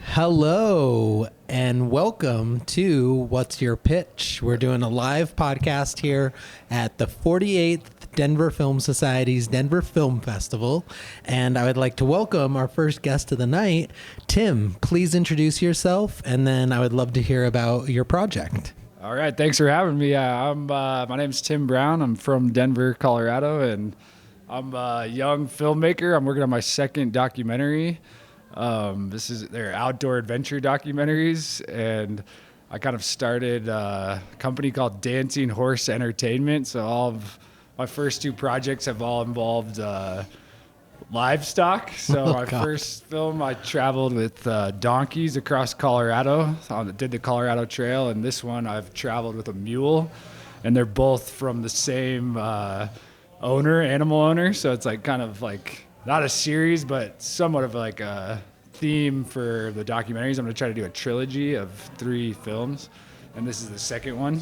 Hello and welcome to What's Your Pitch? We're doing a live podcast here at the 48th Denver Film Society's Denver Film Festival. And I would like to welcome our first guest of the night, Tim. Please introduce yourself, and then I would love to hear about your project. All right, thanks for having me. My name's Tim Brown. I'm from Denver, Colorado, and I'm a young filmmaker. I'm working on my second documentary. They're outdoor adventure documentaries, and I kind of started a company called Dancing Horse Entertainment. So all of my first two projects have all involved livestock. So my first film, I traveled with donkeys across Colorado, did the Colorado Trail, and this one I've traveled with a mule, and they're both from the same animal owner. So it's like kind of like not a series, but somewhat of like a theme for the documentaries. I'm going to try to do a trilogy of 3 films, and this is the second one.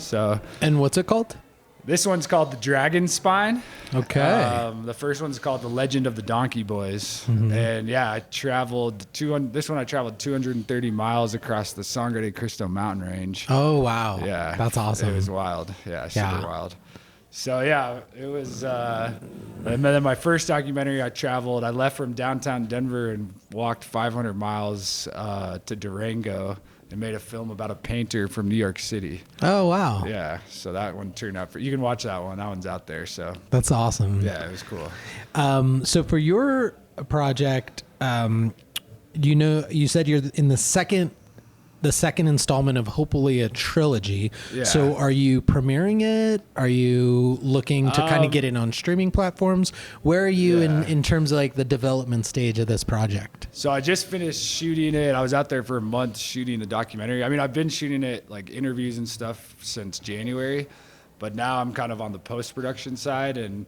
And what's it called? This one's called The Dragon Spine. Okay. The first one's called The Legend of the Donkey Boys. Mm-hmm. And yeah, I traveled 230 miles across the Sangre de Cristo mountain range. Oh, wow. Yeah. That's awesome. It was wild. Yeah, super wild. So yeah, it was, and then my first documentary, I left from downtown Denver and walked 500 miles to Durango and made a film about a painter from New York City. Oh, wow. Yeah, so that one turned out you can watch that one. That one's out there. So That's awesome. yeah, it was cool. So for your project, you said you're in the second installment of hopefully a trilogy. Yeah. So are you premiering it? Are you looking to kind of get it on streaming platforms? Where are you in terms of like the development stage of this project? So I just finished shooting it. I was out there for a month shooting the documentary. I mean, I've been shooting it, like interviews and stuff, since January, but now I'm kind of on the post-production side, and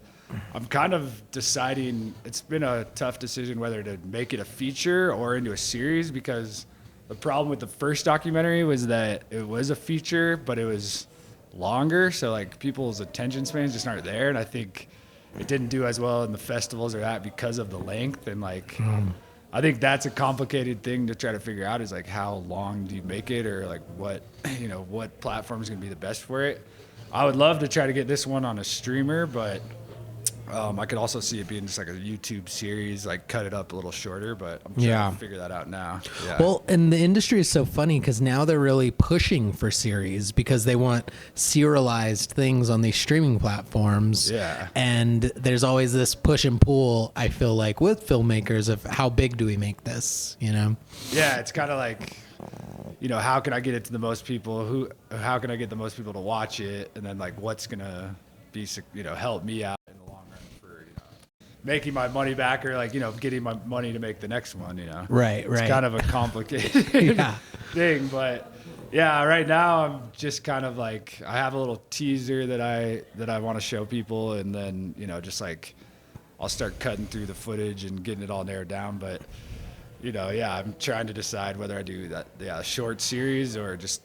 I'm kind of deciding. It's been a tough decision whether to make it a feature or into a series, because the problem with the first documentary was that it was a feature, but it was longer. So like people's attention spans just aren't there. And I think it didn't do as well in the festivals or that because of the length. And like, I think that's a complicated thing to try to figure out, is like, how long do you make it, or like what platform is going to be the best for it. I would love to try to get this one on a streamer, but I could also see it being just like a YouTube series, like cut it up a little shorter, but I'm trying to figure that out now. Yeah. Well, and the industry is so funny because now they're really pushing for series because they want serialized things on these streaming platforms. Yeah. And there's always this push and pull, I feel like, with filmmakers of how big do we make this, Yeah, it's kind of like, how can I get it to the most people? How can I get the most people to watch it? And then like, what's going to be, help me out in the long run for, making my money back, or like, getting my money to make the next one, Right. It's kind of a complicated thing, but yeah, right now I'm just kind of like, I have a little teaser that I want to show people, and then, just like, I'll start cutting through the footage and getting it all narrowed down. But, I'm trying to decide whether I do that, a short series or just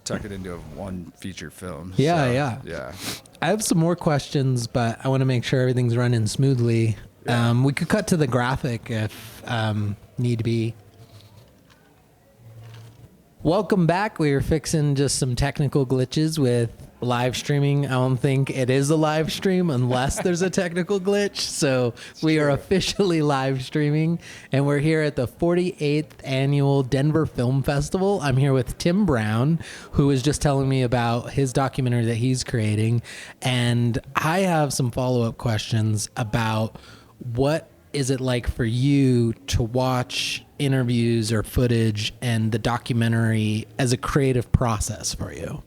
tuck it into one feature film. Yeah. I have some more questions, but I want to make sure everything's running smoothly. Yeah. We could cut to the graphic if need be. Welcome back. We were fixing just some technical glitches with live streaming. I don't think it is a live stream unless there's a technical glitch. So we are officially live streaming, and we're here at the 48th annual Denver Film Festival. I'm here with Tim Brown, who was just telling me about his documentary that he's creating. And I have some follow-up questions about what is it like for you to watch interviews or footage and the documentary as a creative process for you?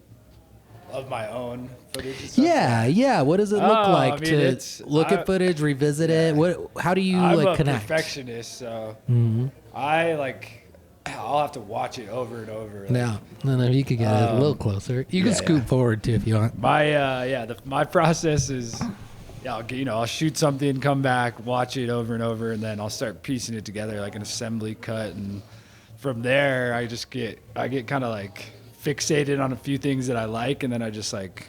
Of my own footage and stuff? Yeah. What does it look like to look at footage, revisit it? How do you connect? I'm a perfectionist, so I'll have to watch it over and over. Yeah. No, if you could get it a little closer. You can scoot forward too if you want. My process is, I'll shoot something, come back, watch it over and over, and then I'll start piecing it together like an assembly cut, and from there I get kind of like fixated on a few things that I like, and then I just like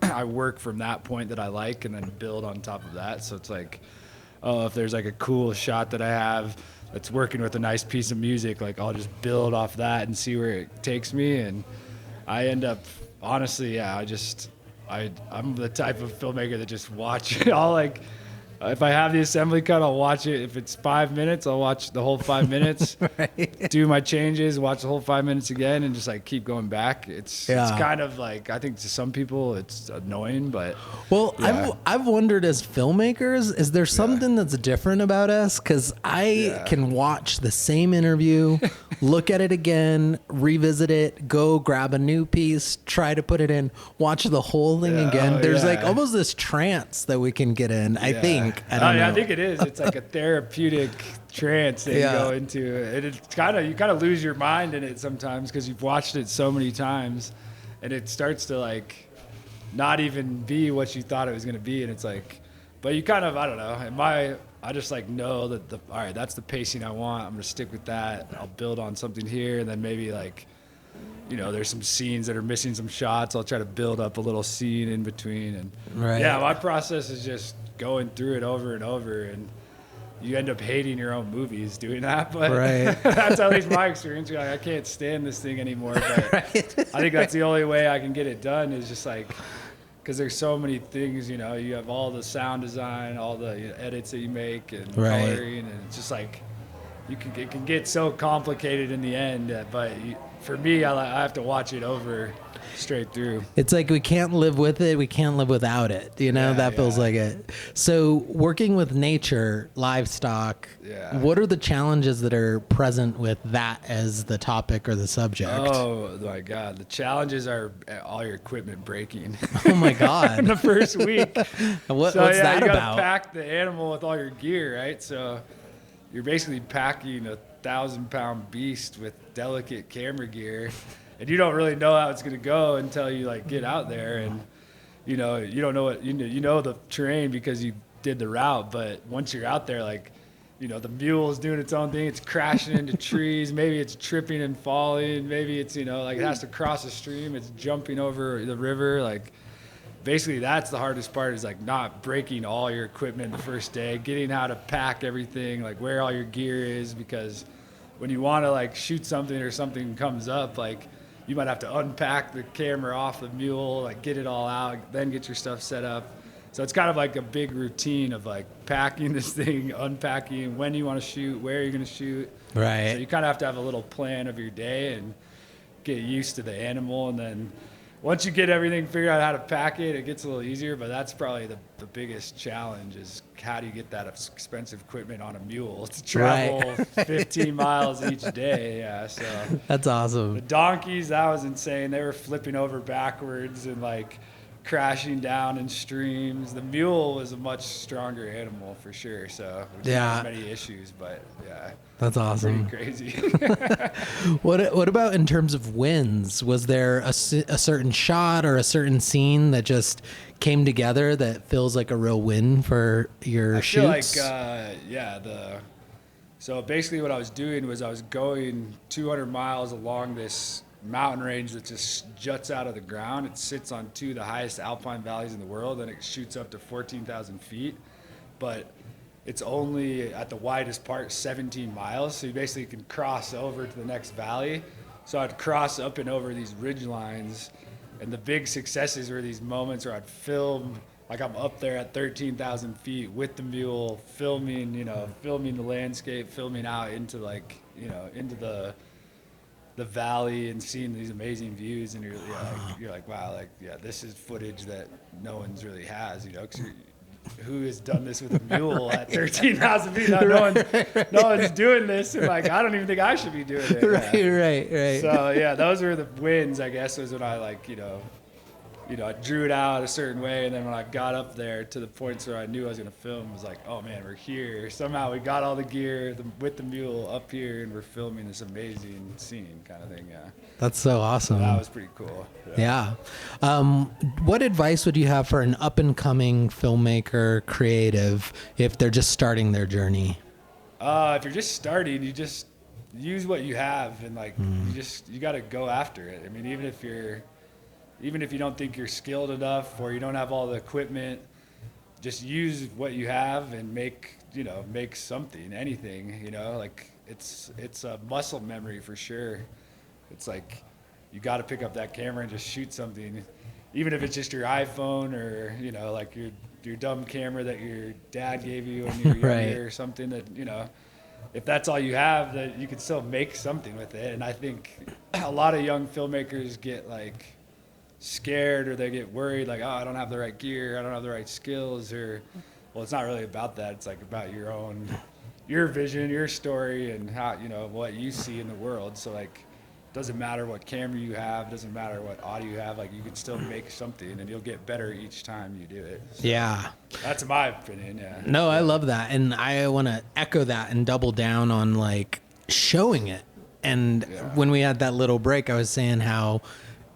I work from that point that I like and then build on top of that. So it's like, if there's like a cool shot that I have that's working with a nice piece of music, like I'll just build off that and see where it takes me. And I end up, honestly, yeah, I'm the type of filmmaker that just watch it all. Like, if I have the assembly cut, I'll watch it. If it's 5 minutes, I'll watch the whole 5 minutes, Right. do my changes, watch the whole 5 minutes again, and just like keep going back. It's kind of like, I think to some people it's annoying, but Well, yeah. I've wondered, as filmmakers, is there something that's different about us? Because I can watch the same interview, look at it again, revisit it, go grab a new piece, try to put it in, watch the whole thing again. Oh, There's yeah. like almost this trance that we can get in, I think. I don't know. I think it is. It's like a therapeutic trance that you go into. It's kind of, you kind of lose your mind in it sometimes because you've watched it so many times, and it starts to like not even be what you thought it was going to be. And it's like, but you kind of, I don't know. I just like know that all right, that's the pacing I want. I'm going to stick with that. I'll build on something here, and then maybe like, you know, there's some scenes that are missing some shots. I'll try to build up a little scene in between. And yeah, my process is just going through it over and over, and you end up hating your own movies doing that. But that's at least my experience. You're like, I can't stand this thing anymore. But I think that's the only way I can get it done, is just like, because there's so many things, you know, you have all the sound design, all the edits that you make, and coloring, and it's just like, it can get so complicated in the end. But for me, I have to watch it over straight through. It's like we can't live with it, we can't live without it. You know, that feels like it. So working with nature, livestock, what are the challenges that are present with that as the topic or the subject? Oh my God. The challenges are all your equipment breaking. Oh my God. In the first week. What's that you gotta about? pack the animal with all your gear, right? So you're basically packing a 1,000-pound beast with delicate camera gear, and you don't really know how it's going to go until you like get out there. And you know, you don't know what, you know the terrain because you did the route, but once you're out there, like, you know, the mule is doing its own thing. It's crashing into trees. Maybe it's tripping and falling. Maybe it's, you know, like it has to cross a stream. It's jumping over the river. Like, basically that's the hardest part, is like not breaking all your equipment the first day, getting how to pack everything, like where all your gear is, because when you want to like shoot something or something comes up, like you might have to unpack the camera off the mule, like get it all out, then get your stuff set up. So it's kind of like a big routine of like packing this thing, unpacking, when you want to shoot, where you're going to shoot. Right. So you kind of have to have a little plan of your day and get used to the animal. And then once you get everything figured out how to pack it, it gets a little easier. But that's probably the biggest challenge, is how do you get that expensive equipment on a mule to travel 15 miles each day. Yeah, so that's awesome. The donkeys, that was insane. They were flipping over backwards and like crashing down in streams. The mule was a much stronger animal for sure, so we didn't have as many issues, but yeah, that's awesome. Pretty crazy. What about in terms of wins? Was there a certain shot or a certain scene that just came together that feels like a real win for your shoots? I feel like so basically what I was doing was I was going 200 miles along this mountain range that just juts out of the ground. It sits on two of the highest alpine valleys in the world, and it shoots up to 14,000 feet, but it's only at the widest part 17 miles, so you basically can cross over to the next valley. So I'd cross up and over these ridge lines, and the big successes were these moments where I'd film, like I'm up there at 13,000 feet with the mule, filming the landscape, filming out into into the valley and seeing these amazing views, and you're like, wow, like, yeah, this is footage that no one's really has, you know, 'cause who has done this with a mule at 13,000 feet? No one's doing this, and like, I don't even think I should be doing it. Right. So yeah, those were the wins, I guess, was when I I drew it out a certain way, and then when I got up there to the points where I knew I was going to film, it was like, oh man, we're here. Somehow we got all the gear with the mule up here, and we're filming this amazing scene kind of thing, yeah. That's so awesome. So that was pretty cool. Yeah. What advice would you have for an up-and-coming filmmaker, creative, if they're just starting their journey? If you're just starting, you just use what you have, and like, you got to go after it. I mean, even if you don't think you're skilled enough or you don't have all the equipment, just use what you have and make something, anything, like it's a muscle memory for sure. It's like you got to pick up that camera and just shoot something, even if it's just your iPhone or like your dumb camera that your dad gave you when you were younger Right. or something that if that's all you have, that you could still make something with it. And I think a lot of young filmmakers get like scared, or they get worried, like, oh, I don't have the right gear, I don't have the right skills, or well, it's not really about that. It's like about your vision, your story, and how what you see in the world. So like, doesn't matter what camera you have, doesn't matter what audio you have, like you can still make something, and you'll get better each time you do it. So Yeah. that's my opinion. Yeah. No, I love that. And I want to echo that and double down on like showing it. And when we had that little break, I was saying how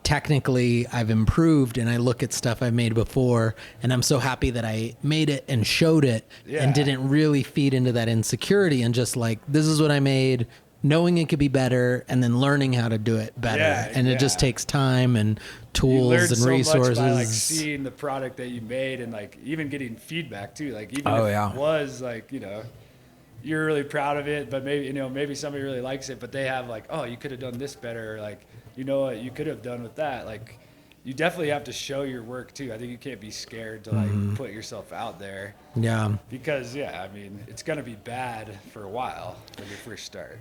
technically I've improved, and I look at stuff I made before, and I'm so happy that I made it and showed it and didn't really feed into that insecurity, and just like, this is what I made, knowing it could be better, and then learning how to do it better. And it just takes time and tools and so resources. much by like seeing the product that you made, and like even getting feedback too. Like even if it was like, you're really proud of it, but maybe somebody really likes it, but they have like, oh, you could have done this better. Or like, what you could have done with that. Like, you definitely have to show your work too. I think you can't be scared to like put yourself out there. Yeah. Because I mean, it's gonna be bad for a while when you first start.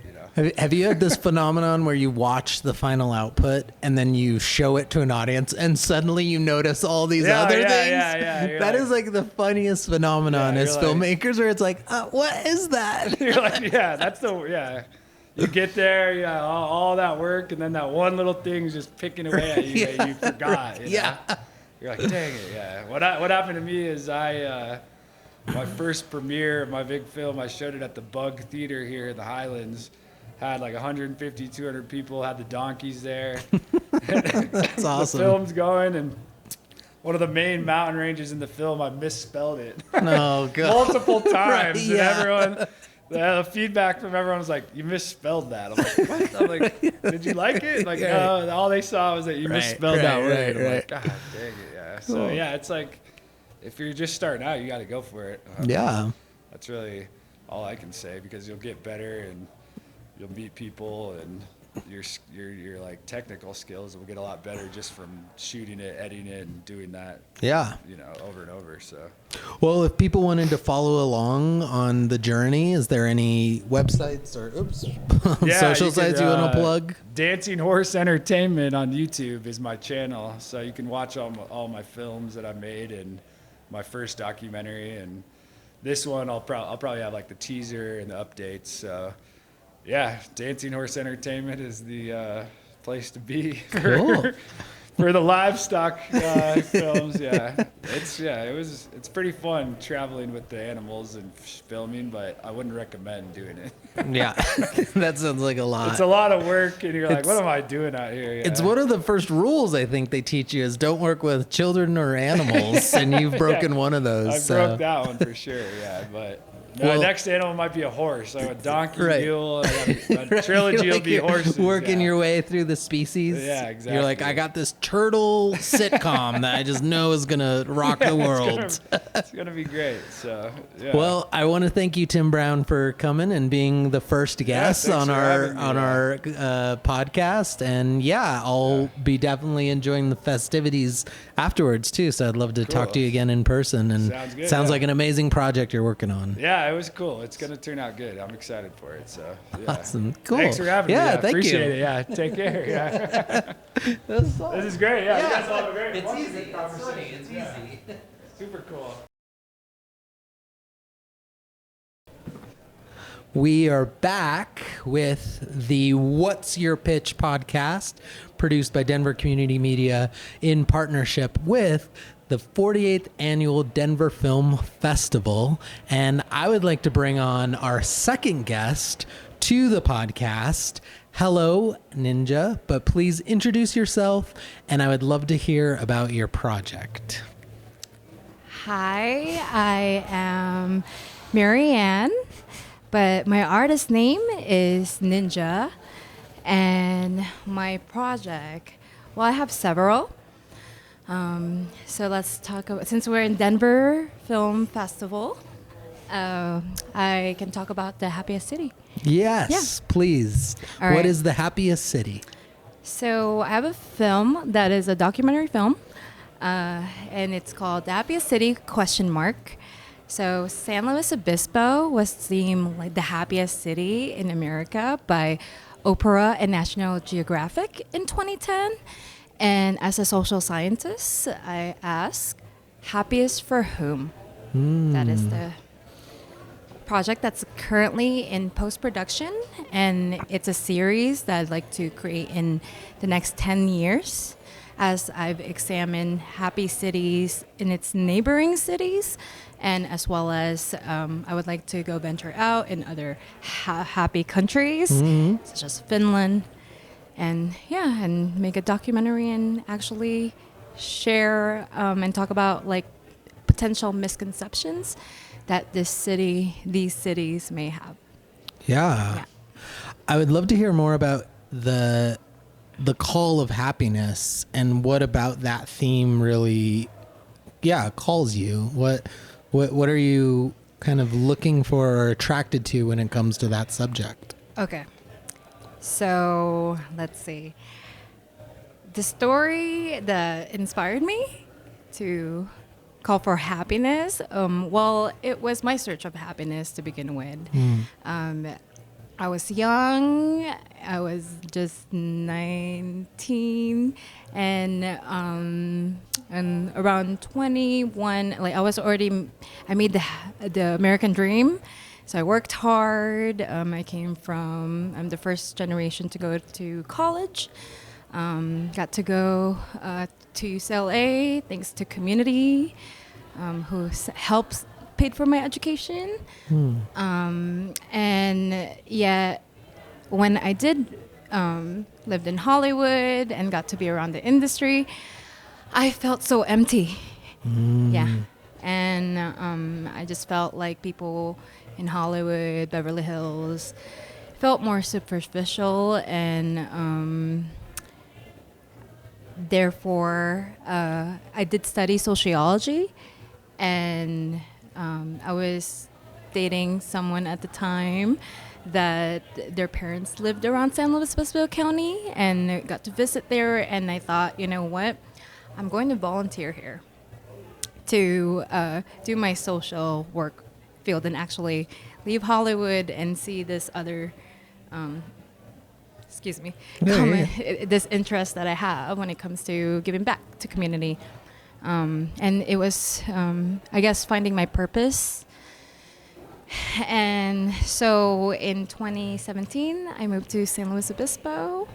Have you had this phenomenon where you watch the final output and then you show it to an audience, and suddenly you notice all these other things? Yeah. That is like the funniest phenomenon as filmmakers, where it's like, what is that? You're like, that's You get there, all that work, and then that one little thing's just picking away at you that you forgot. You're like, dang it, What happened to me is my first premiere of my big film, I showed it at the Bug Theater here in the Highlands. Had like 150, 200 people, had the donkeys there. That's awesome. The film's going, and one of the main mountain ranges in the film, I misspelled it. Oh, God. Multiple times. Right, and everyone... The feedback from everyone was like, you misspelled that. I'm like, what? I'm like, did you like it? Like, no, all they saw was that you misspelled that word. I'm like, God dang it, So, it's like, if you're just starting out, you got to go for it. That's really all I can say, because you'll get better and you'll meet people, and your like technical skills will get a lot better just from shooting it, editing it, and doing that. Over and over. So, well, if people wanted to follow along on the journey, is there any websites or social sites you want to plug? Dancing Horse Entertainment on YouTube is my channel, so you can watch all my films that I made, and my first documentary, and this one I'll probably have like the teaser and the updates. So. Dancing Horse Entertainment is the place to be for the livestock films. It's pretty fun traveling with the animals and filming, but I wouldn't recommend doing it. That sounds like a lot. It's a lot of work, and you're like, what am I doing out here? It's one of the first rules I think they teach you is don't work with children or animals, and you've broken one of those. I broke that one for sure, but... My next animal might be a horse, so a donkey, mule, a trilogy will be horses. Working your way through the species. Yeah, exactly. You're like, I got this turtle sitcom that I just know is going to rock the world. It's going to be great. So, Well, I want to thank you, Tim Brown, for coming and being the first guest on our podcast. And I'll be definitely enjoying the festivities afterwards too. So I'd love to talk to you again in person. And sounds good. Sounds like an amazing project you're working on. Yeah, it was cool. It's going to turn out good. I'm excited for it. So, Awesome. Cool. Thanks for having me. Thank appreciate you. it. Yeah, take care. This is great. You guys all have a great It's easy. It's funny. It's easy. Super cool. We are back with the What's Your Pitch podcast, produced by Denver Community Media in partnership with the 48th Annual Denver Film Festival. And I would like to bring on our second guest to the podcast. Hello, Ninja, but please introduce yourself, and I would love to hear about your project. Hi, I am Marianne, but my artist name is Ninja, and my project, well, I have several, So let's talk about, since we're in Denver Film Festival, I can talk about the happiest city. Yes, please. All What right. is the happiest city? So I have a film that is a documentary film, and it's called The Happiest City ? So San Luis Obispo was deemed like the happiest city in America by Oprah and National Geographic in 2010. And as a social scientist, I ask, happiest for whom? That is the project that's currently in post-production, and it's a series that I'd like to create in the next 10 years as I've examined happy cities in its neighboring cities, and as well as I would like to go venture out in other happy countries, such as Finland, and make a documentary and actually share and talk about like potential misconceptions that these cities may have. Yeah. I would love to hear more about the call of happiness and what about that theme really calls you. What are you kind of looking for or attracted to when it comes to that subject? Okay. So let's see. The story that inspired me to call for happiness, well, it was my search of happiness to begin with. I was young. I was just 19, and around 21, like I made the American dream. So I worked hard. I'm the first generation to go to college. Got to go to UCLA thanks to community who paid for my education. And yet, when I did lived in Hollywood and got to be around the industry, I felt so empty. Yeah. And I just felt like people in Hollywood, Beverly Hills, felt more superficial, and therefore I did study sociology, and I was dating someone at the time that their parents lived around San Luis Obispo County, and got to visit there, and I thought, you know what, I'm going to volunteer here to do my social work field and actually leave Hollywood and see this other this interest that I have when it comes to giving back to community. And it was, I guess, finding my purpose. And so in 2017, I moved to San Luis Obispo.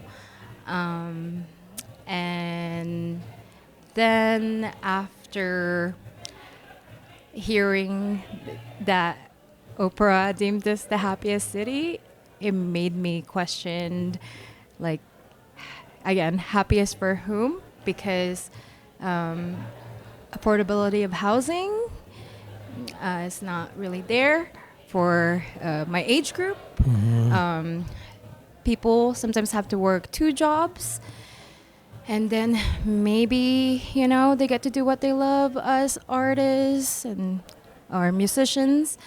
And then after hearing that Oprah deemed this the happiest city, it made me question, like, again, happiest for whom? Because affordability of housing is not really there for my age group. People sometimes have to work 2 jobs, and then maybe, they get to do what they love as artists or musicians.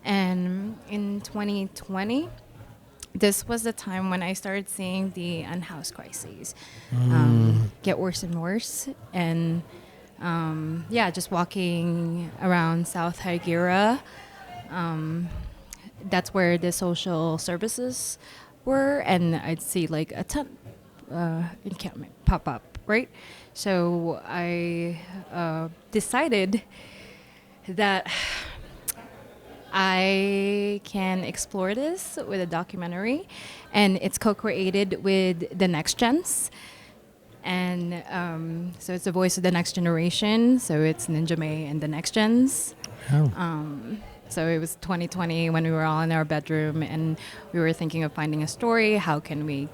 And in 2020, this was the time when I started seeing the unhoused crises get worse and worse. And just walking around South Higuera, that's where the social services were, and I'd see like a tent encampment pop up, right? So I decided that I can explore this with a documentary, and it's co-created with the Next Gens. And so it's the voice of the next generation. So it's Ninja May and the Next Gens. So it was 2020 when we were all in our bedroom and we were thinking of finding a story. How can we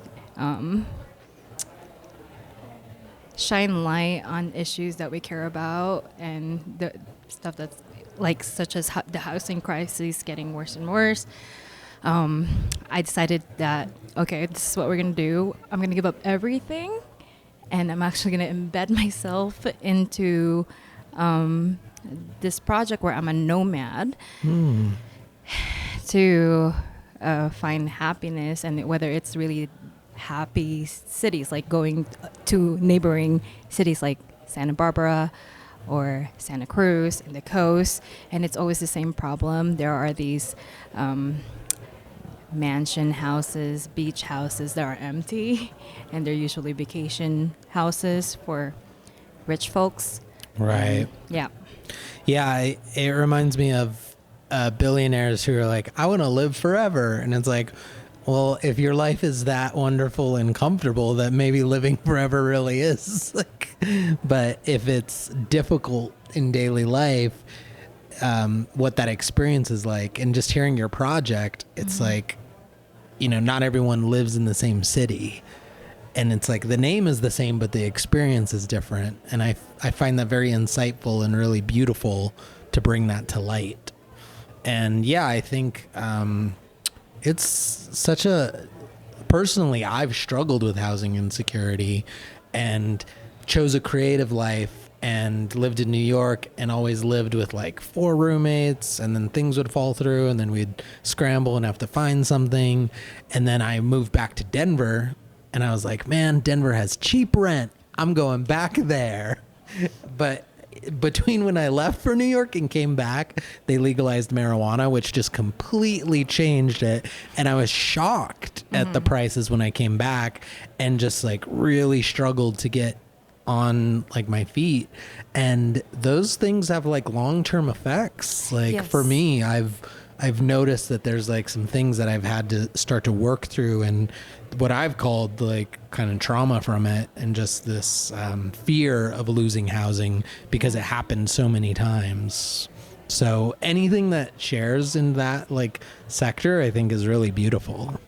shine light on issues that we care about and the stuff that's like, such as the housing crisis getting worse and worse. I decided that, okay, this is what we're going to do. I'm going to give up everything and I'm actually going to embed myself into this project where I'm a nomad to find happiness, and whether it's really happy cities like going to neighboring cities like Santa Barbara or Santa Cruz and the coast, and it's always the same problem. There are these mansion houses, beach houses that are empty, and they're usually vacation houses for rich folks. Right. Yeah. Yeah, it reminds me of billionaires who are like, I want to live forever. And it's like, well, if your life is that wonderful and comfortable, that maybe living forever really is. Like, but if it's difficult in daily life, what that experience is like, and just hearing your project, it's like, you know, not everyone lives in the same city. And it's like the name is the same, but the experience is different. And I find that very insightful and really beautiful to bring that to light. And yeah, I think it's such a... Personally, I've struggled with housing insecurity and chose a creative life and lived in New York and always lived with like 4 roommates, and then things would fall through and then we'd scramble and have to find something. And then I moved back to Denver. And I was like, man, Denver has cheap rent. I'm going back there. But between when I left for New York and came back, they legalized marijuana, which just completely changed it. And I was shocked at the prices when I came back, and just like really struggled to get on like my feet. And those things have like long-term effects. Like Yes. for me, I've noticed that there's like some things that I've had to start to work through, and what I've called like kind of trauma from it, and just this fear of losing housing because it happened so many times. So anything that shares in that like sector, I think is really beautiful.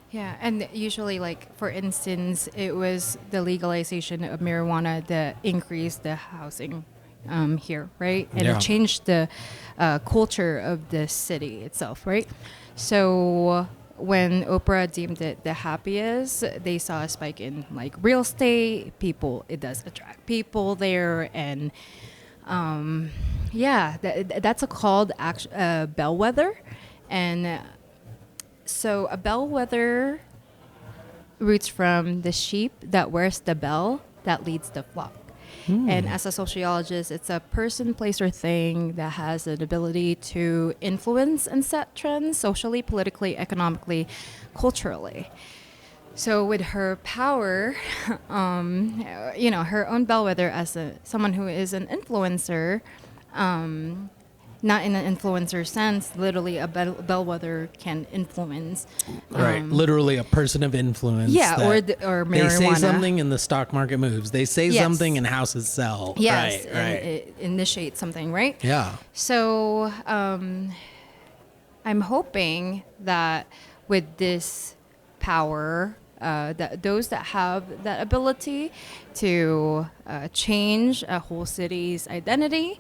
Yeah, and usually, like, for instance, it was the legalization of marijuana that increased the housing here, right? And Yeah. it changed the culture of the city itself, right? So when Oprah deemed it the happiest, they saw a spike in, like, real estate. It does attract people there. And, yeah, that's called bellwether. And so a bellwether roots from the sheep that wears the bell that leads the flock. And as a sociologist, it's a person, place, or thing that has an ability to influence and set trends socially, politically, economically, culturally. So with her power, her own bellwether as someone who is an influencer, not in an influencer sense, literally a bellwether can influence. Right. Literally a person of influence. Yeah, that or they say marijuana. something and the stock market moves. They say Yes. something and houses sell. Yes, Right. and it initiates something, right? Yeah. So I'm hoping that with this power, that those that have that ability to change a whole city's identity,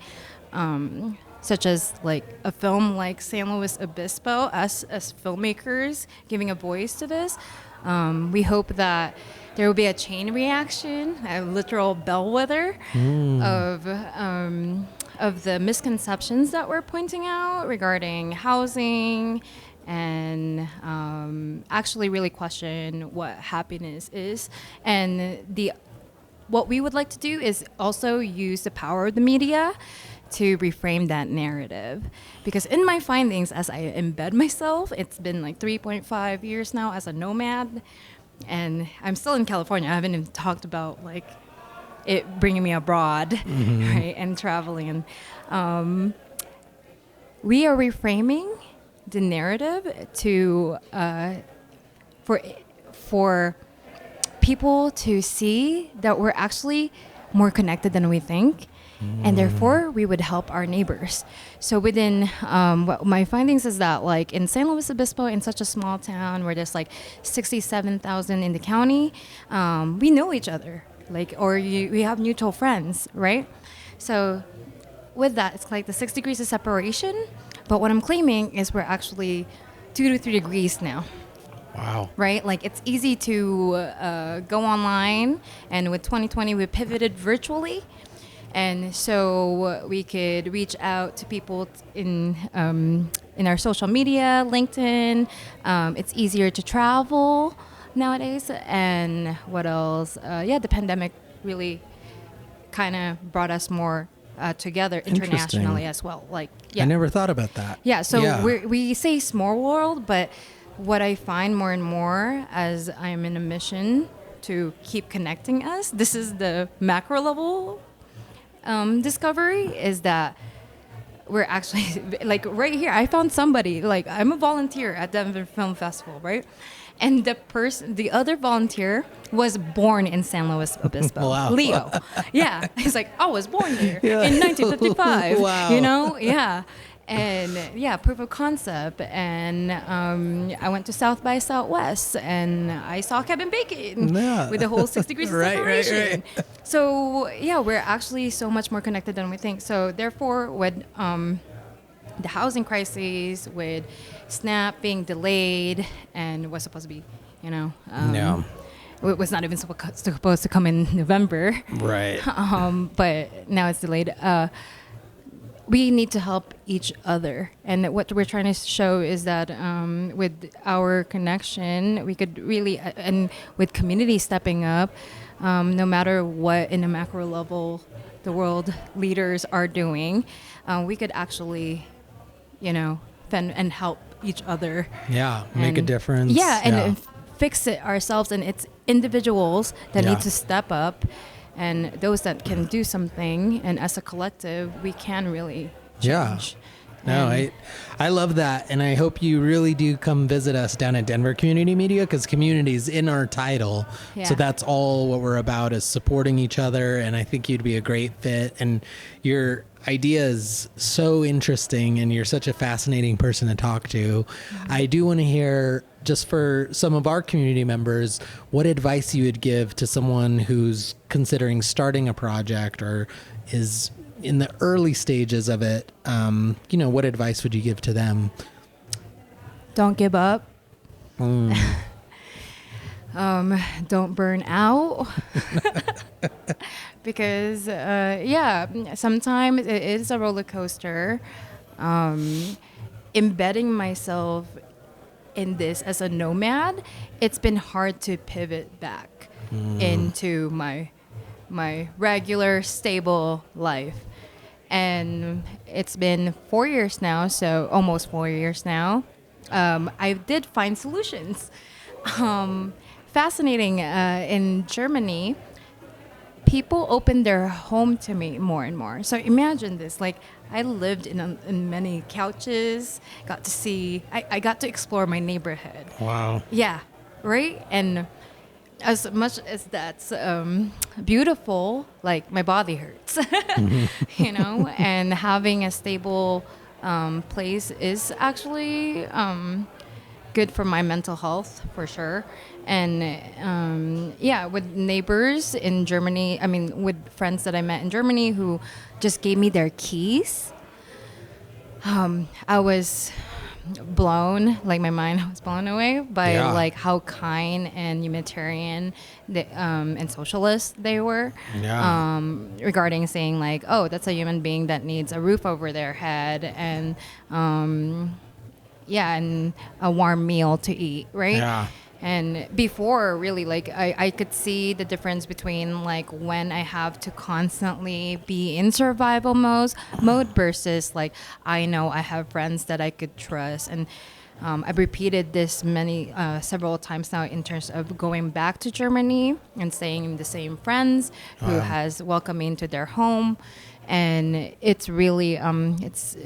such as like a film like San Luis Obispo, us as filmmakers giving a voice to this, we hope that there will be a chain reaction, a literal bellwether of the misconceptions that we're pointing out regarding housing, and actually really question what happiness is. And what we would like to do is also use the power of the media to reframe that narrative. Because in my findings, as I embed myself, it's been like 3.5 years now as a nomad, and I'm still in California. I haven't even talked about like it bringing me abroad, right, and traveling. And we are reframing the narrative to for people to see that we're actually more connected than we think. And therefore, we would help our neighbors. So within my findings is that, like, in San Luis Obispo, in such a small town where there's like 67,000 in the county, we know each other, like, or we have mutual friends, right? So with that, it's like the 6 degrees of separation. But what I'm claiming is we're actually 2 to 3 degrees now. Wow. Right? Like it's easy to go online, and with 2020 we pivoted virtually, and so we could reach out to people in our social media, LinkedIn. It's easier to travel nowadays, and what else? The pandemic really kind of brought us more together internationally as well. Like, I never thought about that. Yeah, so we say small world, but what I find more and more as I'm in a mission to keep connecting us, this is the macro level discovery, is that we're actually, like right here, I found somebody, like I'm a volunteer at Denver Film Festival, right? And the other volunteer was born in San Luis Obispo. Wow. Leo. Yeah. He's like, I was born there in 1955. Wow. You know? Yeah. And proof of concept. And I went to South by Southwest, and I saw Kevin Bacon with the whole 6 degrees of separation. Right. So we're actually so much more connected than we think. So therefore, with the housing crisis, with SNAP being delayed and was supposed to be, it was not even supposed to come in November. Right. But now it's delayed. We need to help each other. And what we're trying to show is that with our connection, we could really, and with community stepping up, no matter what in a macro level the world leaders are doing, we could actually, fend and help each other. Yeah, make a difference. Yeah, and fix it ourselves. And it's individuals that need to step up, and those that can do something. And as a collective, we can really change. No, I love that. And I hope you really do come visit us down at Denver Community Media, because community is in our title. Yeah. So that's all what we're about, is supporting each other. And I think you'd be a great fit. And your idea is so interesting, and you're such a fascinating person to talk to. Mm-hmm. I do want to hear, just for some of our community members, what advice you would give to someone who's considering starting a project or is in the early stages of it. What advice would you give to them? Don't give up. Don't burn out. Because, sometimes it is a roller coaster. Embedding myself in this as a nomad, it's been hard to pivot back into my regular, stable life. And it's been 4 years now, so almost 4 years now. I did find solutions. Fascinating, in Germany, people opened their home to me more and more. So imagine this, like I lived in many couches, got to see, I got to explore my neighborhood. Wow. Yeah, right? And as much as that's beautiful, like my body hurts, and having a stable place is actually good for my mental health, for sure. And with neighbors in Germany, with friends that I met in Germany who just gave me their keys, I was blown, like my mind was blown away by like how kind and humanitarian and socialist they were, regarding saying like, oh, that's a human being that needs a roof over their head and and a warm meal to eat, right? Yeah. And before, really, like, I could see the difference between, like, when I have to constantly be in survival mode versus, like, I know I have friends that I could trust. And I've repeated this several times now in terms of going back to Germany and staying with the same friends who has welcomed me into their home. And it's really, it's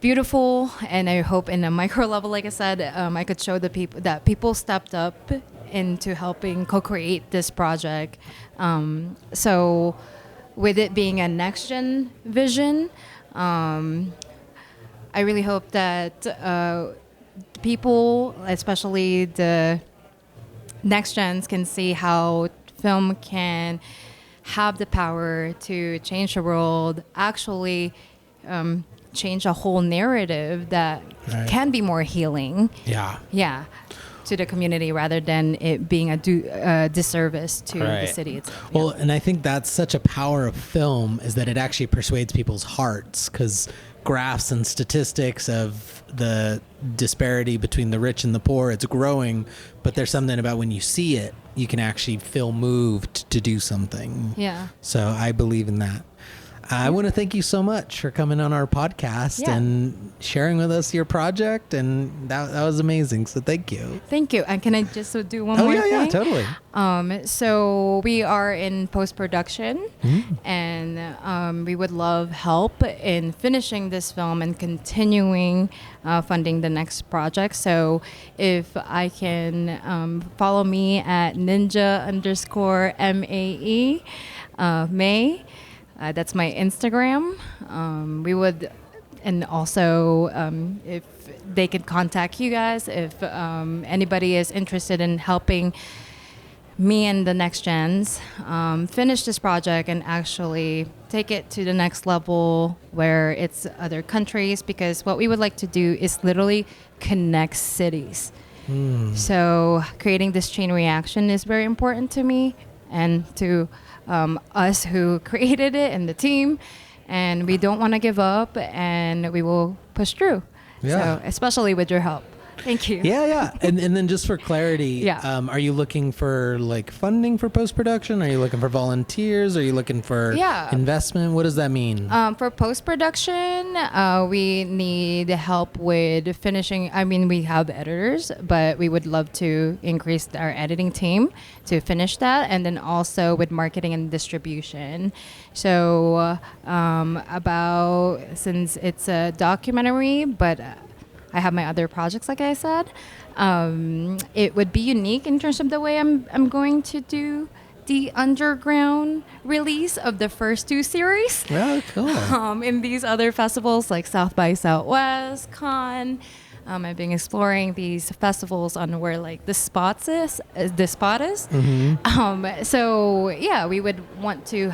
beautiful, and I hope in a micro level, like I said, I could show the people that people stepped up into helping co-create this project. So with it being a next-gen vision, I really hope that people, especially the next gens, can see how film can have the power to change the world, actually change a whole narrative that can be more healing. Yeah. Yeah. to the community rather than it being a disservice to the Right. city itself. Well, and I think that's such a power of film is that it actually persuades people's hearts because graphs and statistics of the disparity between the rich and the poor, it's growing, but there's something about when you see it, you can actually feel moved to do something. Yeah. So I believe in that. I want to thank you so much for coming on our podcast Yeah. and sharing with us your project, and that was amazing. So thank you. Thank you. And can I just do one more yeah, thing? totally. So we are in post-production, and we would love help in finishing this film and continuing funding the next project. So if I can follow me at ninja_MAE, May. That's my Instagram. We would, and also if they could contact you guys, if anybody is interested in helping me and the next gens finish this project and actually take it to the next level where it's other countries, because what we would like to do is literally connect cities. So creating this chain reaction is very important to me and to us who created it and the team, and we don't want to give up, and we will push through. Yeah. So especially with your help. Thank you. Yeah. And then just for clarity, Yeah. are you looking for like funding for post-production? Are you looking for volunteers? Are you looking for Yeah. investment? What does that mean? For post-production, we need help with finishing. I mean, we have editors, but we would love to increase our editing team to finish that. And then also with marketing and distribution. So since it's a documentary, but I have my other projects, like I said, it would be unique in terms of the way I'm going to do the underground release of the first 2 series. Oh, cool. In these other festivals like South by Southwest, Con. I've been exploring these festivals on where like the spot is. So yeah, we would want to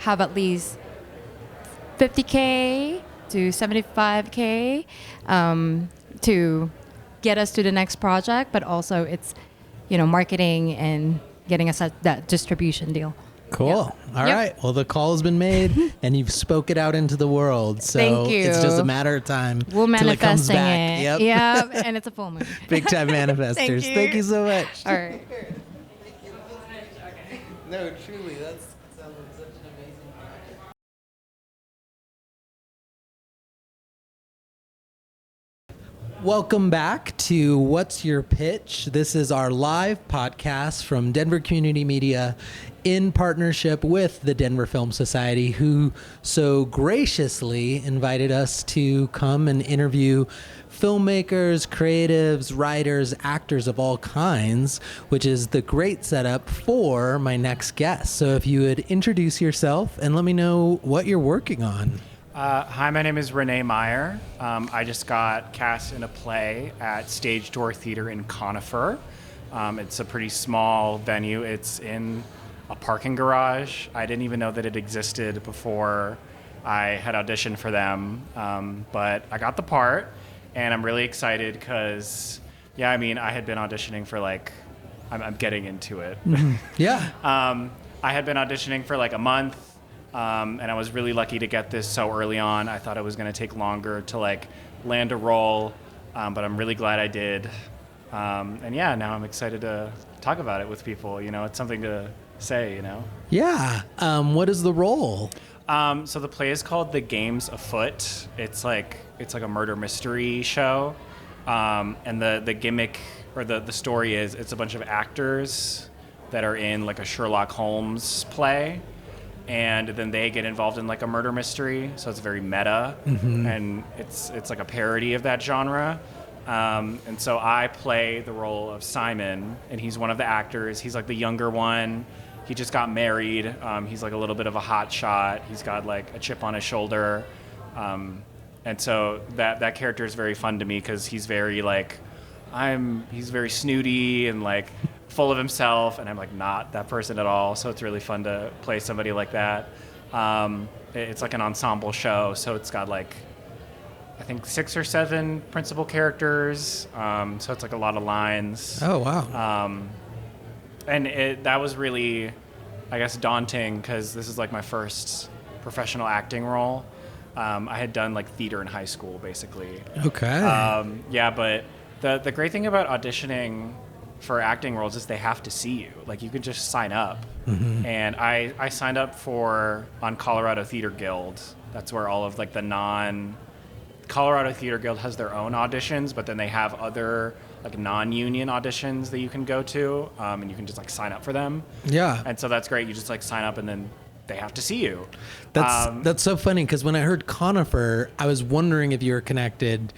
have at least 50K to 75K to get us to the next project, but also it's marketing and getting us that distribution deal. Cool. Yep. All right. Well, the call has been made and you've spoke it out into the world. So Thank you. it's just a matter of time We're till it comes manifesting back. it. Yep. Yeah, and it's a full moon. Big time manifestors. Thank you so much. All right. No, truly, that sounds like such an amazing project. Welcome back to What's Your Pitch? This is our live podcast from Denver Community Media in partnership with the Denver Film Society, who so graciously invited us to come and interview filmmakers, creatives, writers, actors of all kinds, which is the great setup for my next guest. So if you would introduce yourself and let me know what you're working on. Hi, my name is Renee Meyer. I just got cast in a play at Stage Door Theater in Conifer. It's a pretty small venue. It's in a parking garage. I didn't even know that it existed before I had auditioned for them, but I got the part, and I'm really excited because, I had been auditioning for I'm getting into it. Yeah. I had been auditioning for a month. And I was really lucky to get this so early on. I thought it was going to take longer to land a role, but I'm really glad I did. Now I'm excited to talk about it with people. It's something to say. Yeah. What is the role? So the play is called The Games Afoot. It's like a murder mystery show, and the gimmick or the story is it's a bunch of actors that are in a Sherlock Holmes play. And then they get involved in a murder mystery, so it's very meta, and it's like a parody of that genre. And so I play the role of Simon, and he's one of the actors. He's the younger one. He just got married. He's a little bit of a hot shot. He's got a chip on his shoulder, and so that character is very fun to me because he's very he's very snooty and full of himself, and I'm not that person at all. So it's really fun to play somebody like that. It's an ensemble show, so it's got I think 6 or 7 principal characters. So it's like a lot of lines. Oh, wow. And that was really, I guess, daunting because this is like my first professional acting role. I had done like theater in high school, basically. Okay. Yeah, but the great thing about auditioning for acting roles is they have to see you. Like, you can just sign up. Mm-hmm. And I signed up on Colorado Theater Guild. That's where all of like the Colorado Theater Guild has their own auditions, but then they have other like non-union auditions that you can go to, and you can just like sign up for them. Yeah. And so that's great. You just like sign up and then they have to see you. That's so funny because when I heard Conifer, I was wondering if you were connected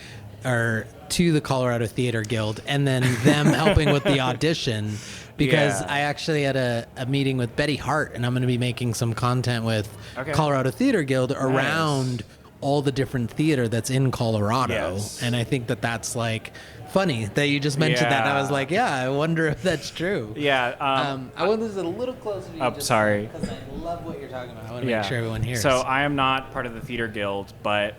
or to the Colorado Theater Guild and then them helping with the audition, because Yeah. I actually had a meeting with Betty Hart, and I'm going to be making some content with Okay. Colorado Theater Guild around all the different theater that's in Colorado. Yes. And I think that's like funny that you just mentioned that. I was like, yeah, I wonder if that's true. Yeah. I want this a little closer to you. Oh, sorry. Because I love what you're talking about. I want to make sure everyone hears. So I am not part of the theater guild, but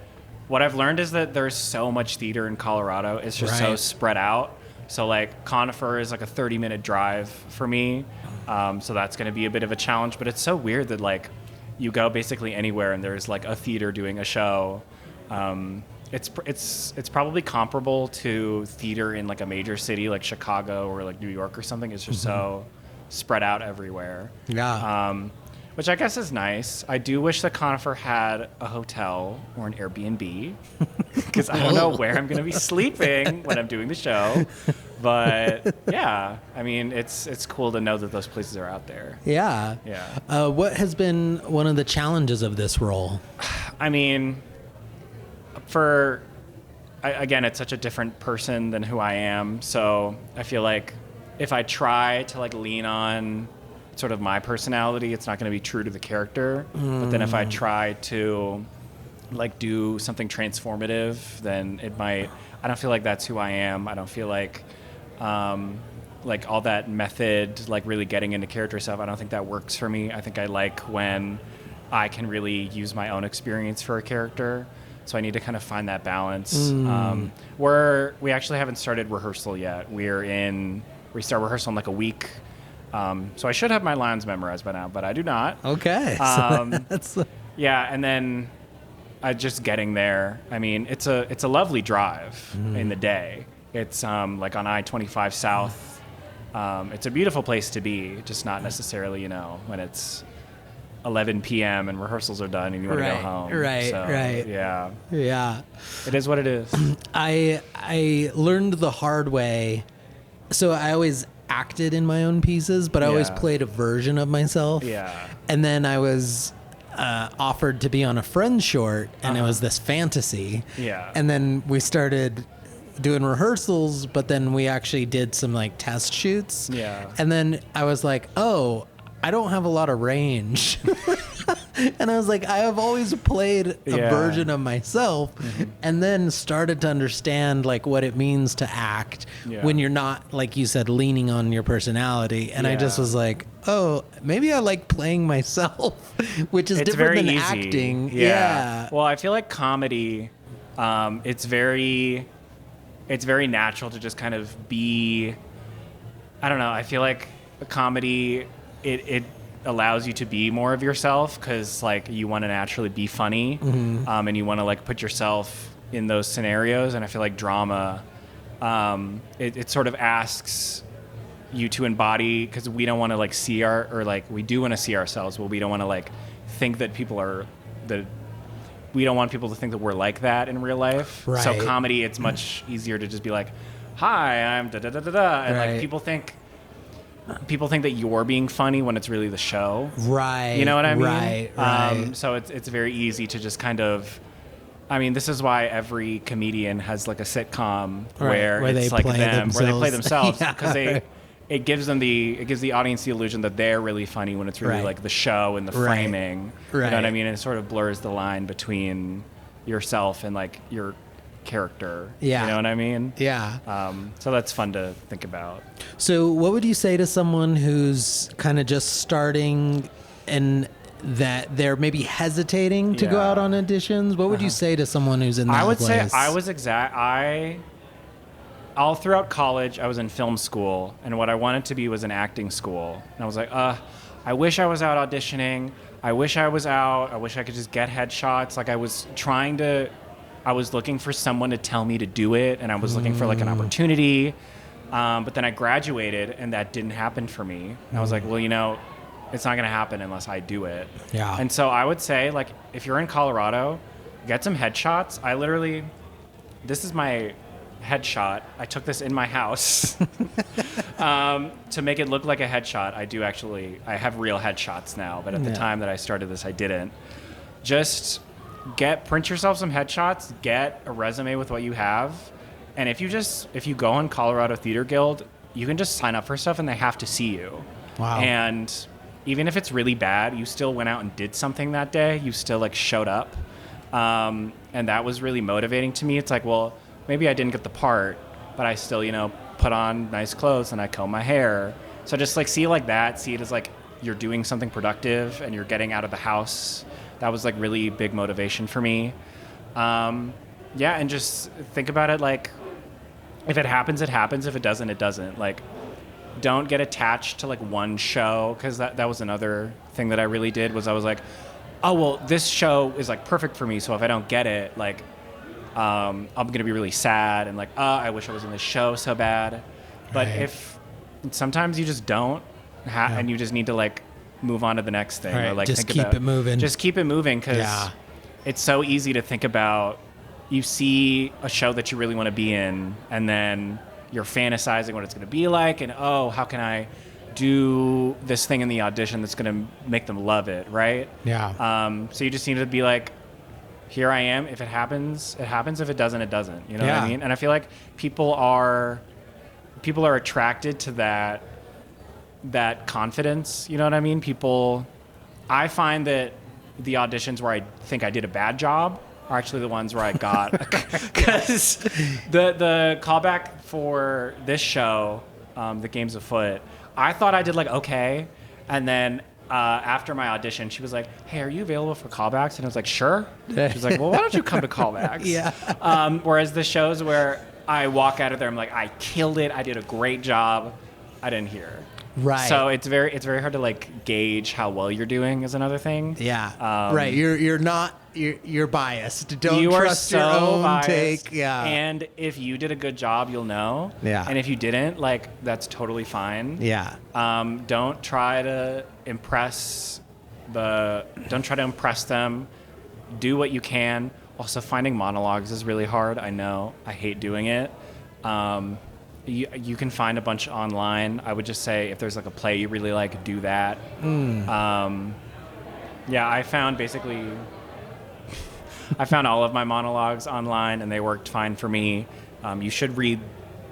what I've learned is that there's so much theater in Colorado. It's just so Right. spread out. So like Conifer is like a 30-minute drive for me. So that's going to be a bit of a challenge, but it's so weird that like you go basically anywhere and there's like a theater doing a show. It's probably comparable to theater in like a major city like Chicago or like New York or something. It's just so spread out everywhere. Yeah. Which I guess is nice. I do wish that Conifer had a hotel or an Airbnb, because I don't know where I'm going to be sleeping when I'm doing the show. But yeah, I mean, it's cool to know that those places are out there. Yeah. Yeah. What has been one of the challenges of this role? I mean, again, it's such a different person than who I am. So I feel like if I try to like lean on sort of my personality, it's not going to be true to the character. But then if I try to like do something transformative, then it might. I don't feel like that's who I am. I don't feel like all that method, like really getting into character stuff. I don't think that works for me. I think I like when I can really use my own experience for a character. So I need to kind of find that balance. We actually haven't started rehearsal yet. We start rehearsal in like a week. So I should have my lines memorized by now, but I do not. Okay. Yeah, and then just getting there. I mean, it's a lovely drive in the day. It's like on I-25 South. It's a beautiful place to be, just not necessarily, when it's 11 p.m. and rehearsals are done and you want to go home. Right. Yeah. Yeah. It is what it is. I learned the hard way. So I always acted in my own pieces, but I always Yeah. played a version of myself. Yeah. And then I was offered to be on a friend's short, and it was this fantasy. Yeah. And then we started doing rehearsals, but then we actually did some like test shoots. Yeah. And then I was like, oh, I don't have a lot of range. And I was like, I have always played a Yeah. version of myself, and then started to understand like what it means to act Yeah. when you're not, like you said, leaning on your personality. And I just Yeah. was like, oh, maybe I like playing myself, which is It's different very than easy. acting. Yeah. Well, I feel like comedy, it's very natural to just kind of be. I don't know. I feel like a comedy, it allows you to be more of yourself because like you want to naturally be funny, and you want to like put yourself in those scenarios. And I feel like drama, it sort of asks you to embody, because we don't want to like we do want to see ourselves, but we don't want to like think that we don't want people to think that we're like that in real life. Right. So comedy, it's much easier to just be like, hi, I'm da da da da da, and Right. like people think that you're being funny when it's really the show. Right. You know what I mean? Right. So it's very easy to just kind of. I mean, this is why every comedian has like a sitcom Right, where it's they like play them, where they play themselves. themselves, because Yeah. it gives the audience the illusion that they're really funny when it's really Right. like the show and the Right. framing. You know what I Right. mean? And it sort of blurs the line between yourself and like your character. Yeah. You know what I mean? Yeah. So that's fun to think about. So what would you say to someone who's kind of just starting and that they're maybe hesitating to go Yeah. out on auditions? What would you say to someone who's in that I would place? say I was all throughout college, I was in film school, and what I wanted to be was an acting school. And I was like, I wish I was out auditioning. I wish I was out. I wish I could just get headshots. Like I was looking for someone to tell me to do it, and I was looking for like an opportunity. But then I graduated, and that didn't happen for me. And I was like, well, it's not going to happen unless I do it. Yeah. And so I would say, like, if you're in Colorado, get some headshots. This is my headshot. I took this in my house to make it look like a headshot. I have real headshots now, but at the time that I started this, I didn't. Just print yourself some headshots, get a resume with what you have. And if you go on Colorado Theater Guild, you can just sign up for stuff and they have to see you. Wow. And even if it's really bad, you still went out and did something that day. You still like showed up. And that was really motivating to me. It's like, well, maybe I didn't get the part, but I still, put on nice clothes and I comb my hair. So just like see it like that, see it as like you're doing something productive and you're getting out of the house. That was like really big motivation for me. And just think about it like, if it happens, it happens. If it doesn't, it doesn't. Like, don't get attached to like one show, because that was another thing that I really did was I was like, oh, well, this show is like perfect for me. So if I don't get it, like, I'm going to be really sad and like, I wish I was in this show so bad. But if sometimes you just don't and you just need to like move on to the next thing or like just keep it moving. Just keep it moving, because it's so easy to think about, you see a show that you really want to be in and then you're fantasizing what it's going to be like, and how can I do this thing in the audition that's going to make them love it, right? Yeah. So you just need to be like, here I am. If it happens, it happens. If it doesn't, it doesn't. You know what I mean? And I feel like people are attracted to that confidence. You know what I mean? I find that the auditions where I think I did a bad job are actually the ones where I got, because the callback for this show, The Games Afoot, I thought I did like okay, and then after my audition, she was like, "Hey, are you available for callbacks?" And I was like, "Sure." She was like, "Well, why don't you come to callbacks?" Yeah. Whereas the shows where I walk out of there, I'm like, "I killed it. I did a great job." I didn't hear. Right. So it's very hard to like gauge how well you're doing is another thing. Yeah. Right. You're biased. Don't you trust are your so own biased. take. Yeah. And if you did a good job, you'll know. Yeah. And if you didn't, like, that's totally fine. Yeah. Don't try to impress them. Do what you can. Also, finding monologues is really hard. I know. I hate doing it. You can find a bunch online. I would just say if there's like a play you really like, do that. I found all of my monologues online and they worked fine for me. You should read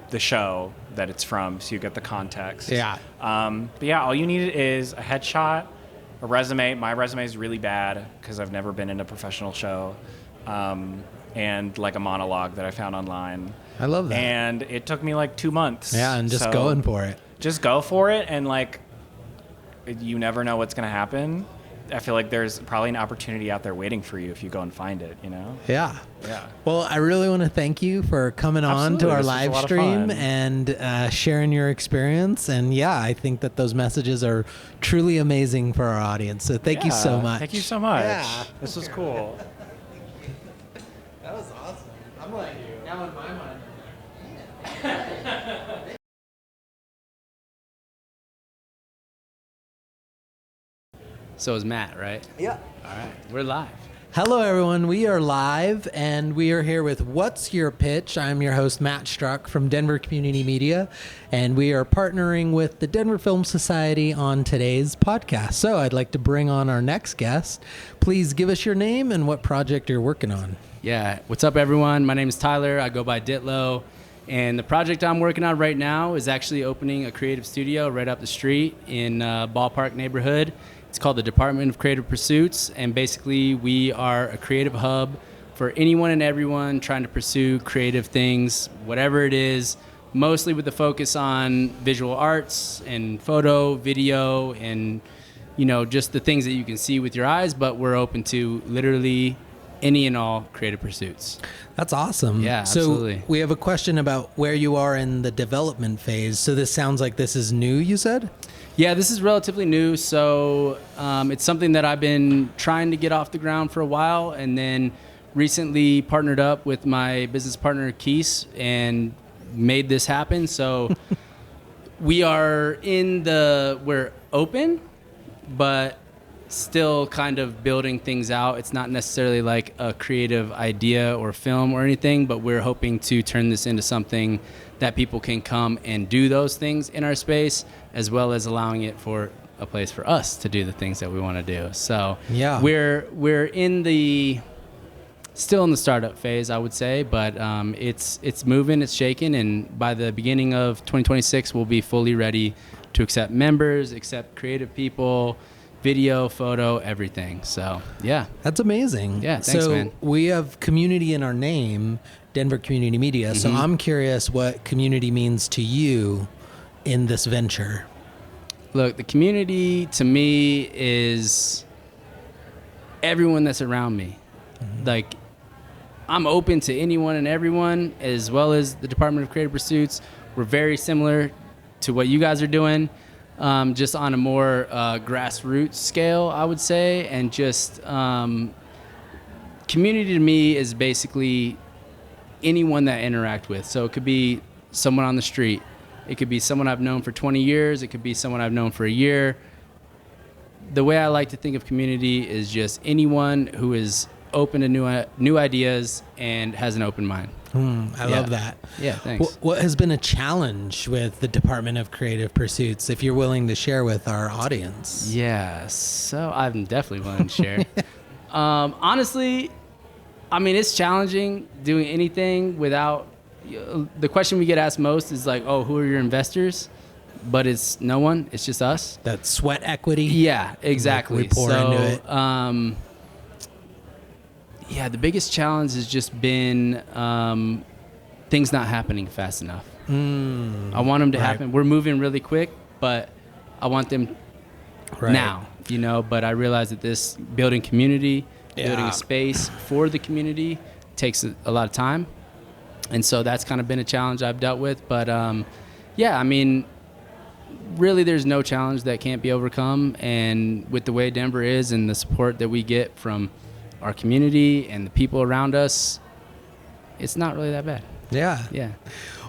the show that it's from so you get the context. Yeah. All you need is a headshot, a resume. My resume is really bad because I've never been in a professional show. And like a monologue that I found online. I love that. And it took me like 2 months. Yeah, and just going for it. Just go for it, and like, you never know what's going to happen. I feel like there's probably an opportunity out there waiting for you if you go and find it, you know? Yeah. Yeah. Well, I really want to thank you for coming on to Absolutely. our This was a live lot of stream fun. and sharing your experience. And I think that those messages are truly amazing for our audience. So thank you so much. Thank you so much. Yeah. This was cool. That was awesome. I'm like, now in my mind. So is Matt, right? Yeah. All right, we're live. Hello, everyone. We are live, and we are here with What's Your Pitch? I'm your host, Matt Struck from Denver Community Media, and we are partnering with the Denver Film Society on today's podcast. So I'd like to bring on our next guest. Please give us your name and what project you're working on. Yeah, what's up, everyone? My name is Tyler. I go by Ditlow, and the project I'm working on right now is actually opening a creative studio right up the street in Ballpark neighborhood. It's called the Department of Creative Pursuits, and basically we are a creative hub for anyone and everyone trying to pursue creative things, whatever it is, mostly with the focus on visual arts and photo, video, and just the things that you can see with your eyes, but we're open to literally any and all creative pursuits. That's awesome. Yeah, so absolutely. we have a question about where you are in the development phase. So this sounds like this is new, you said? Yeah, this is relatively new. So it's something that I've been trying to get off the ground for a while, and then recently partnered up with my business partner, Keese, and made this happen. So we're open, but still kind of building things out. It's not necessarily like a creative idea or film or anything, but we're hoping to turn this into something that people can come and do those things in our space, as well as allowing it for a place for us to do the things that we want to do. So yeah, we're still in the startup phase, I would say, but it's moving, it's shaking, and by the beginning of 2026, we'll be fully ready to accept members, accept creative people, video, photo, everything. So yeah, that's amazing. Yeah, thanks, so man. We have community in our name, Denver Community Media. Mm-hmm. So I'm curious what community means to you in this venture. Look, the community to me is everyone that's around me. Mm-hmm. Like, I'm open to anyone and everyone, as well as the Department of Creative Pursuits. We're very similar to what you guys are doing, just on a more grassroots scale, I would say. And just community to me is basically anyone that I interact with. So it could be someone on the street. It could be someone I've known for 20 years. It could be someone I've known for a year. The way I like to think of community is just anyone who is open to new ideas and has an open mind. I love that. Yeah, thanks. What has been a challenge with the Department of Creative Pursuits, if you're willing to share with our audience? Yeah, so I'm definitely willing to share. Honestly, I mean, it's challenging doing anything without... the question we get asked most is like, oh, who are your investors? But it's no one. It's just us. That sweat equity? Yeah, exactly. We pour into it. Yeah, the biggest challenge has just been things not happening fast enough. I want them to happen. We're moving really quick, but I want them now, But I realize that this building community, building a space for the community takes a lot of time. And so that's kind of been a challenge I've dealt with. But yeah, I mean, really there's no challenge that can't be overcome. And with the way Denver is and the support that we get from our community and the people around us, it's not really that bad. Yeah.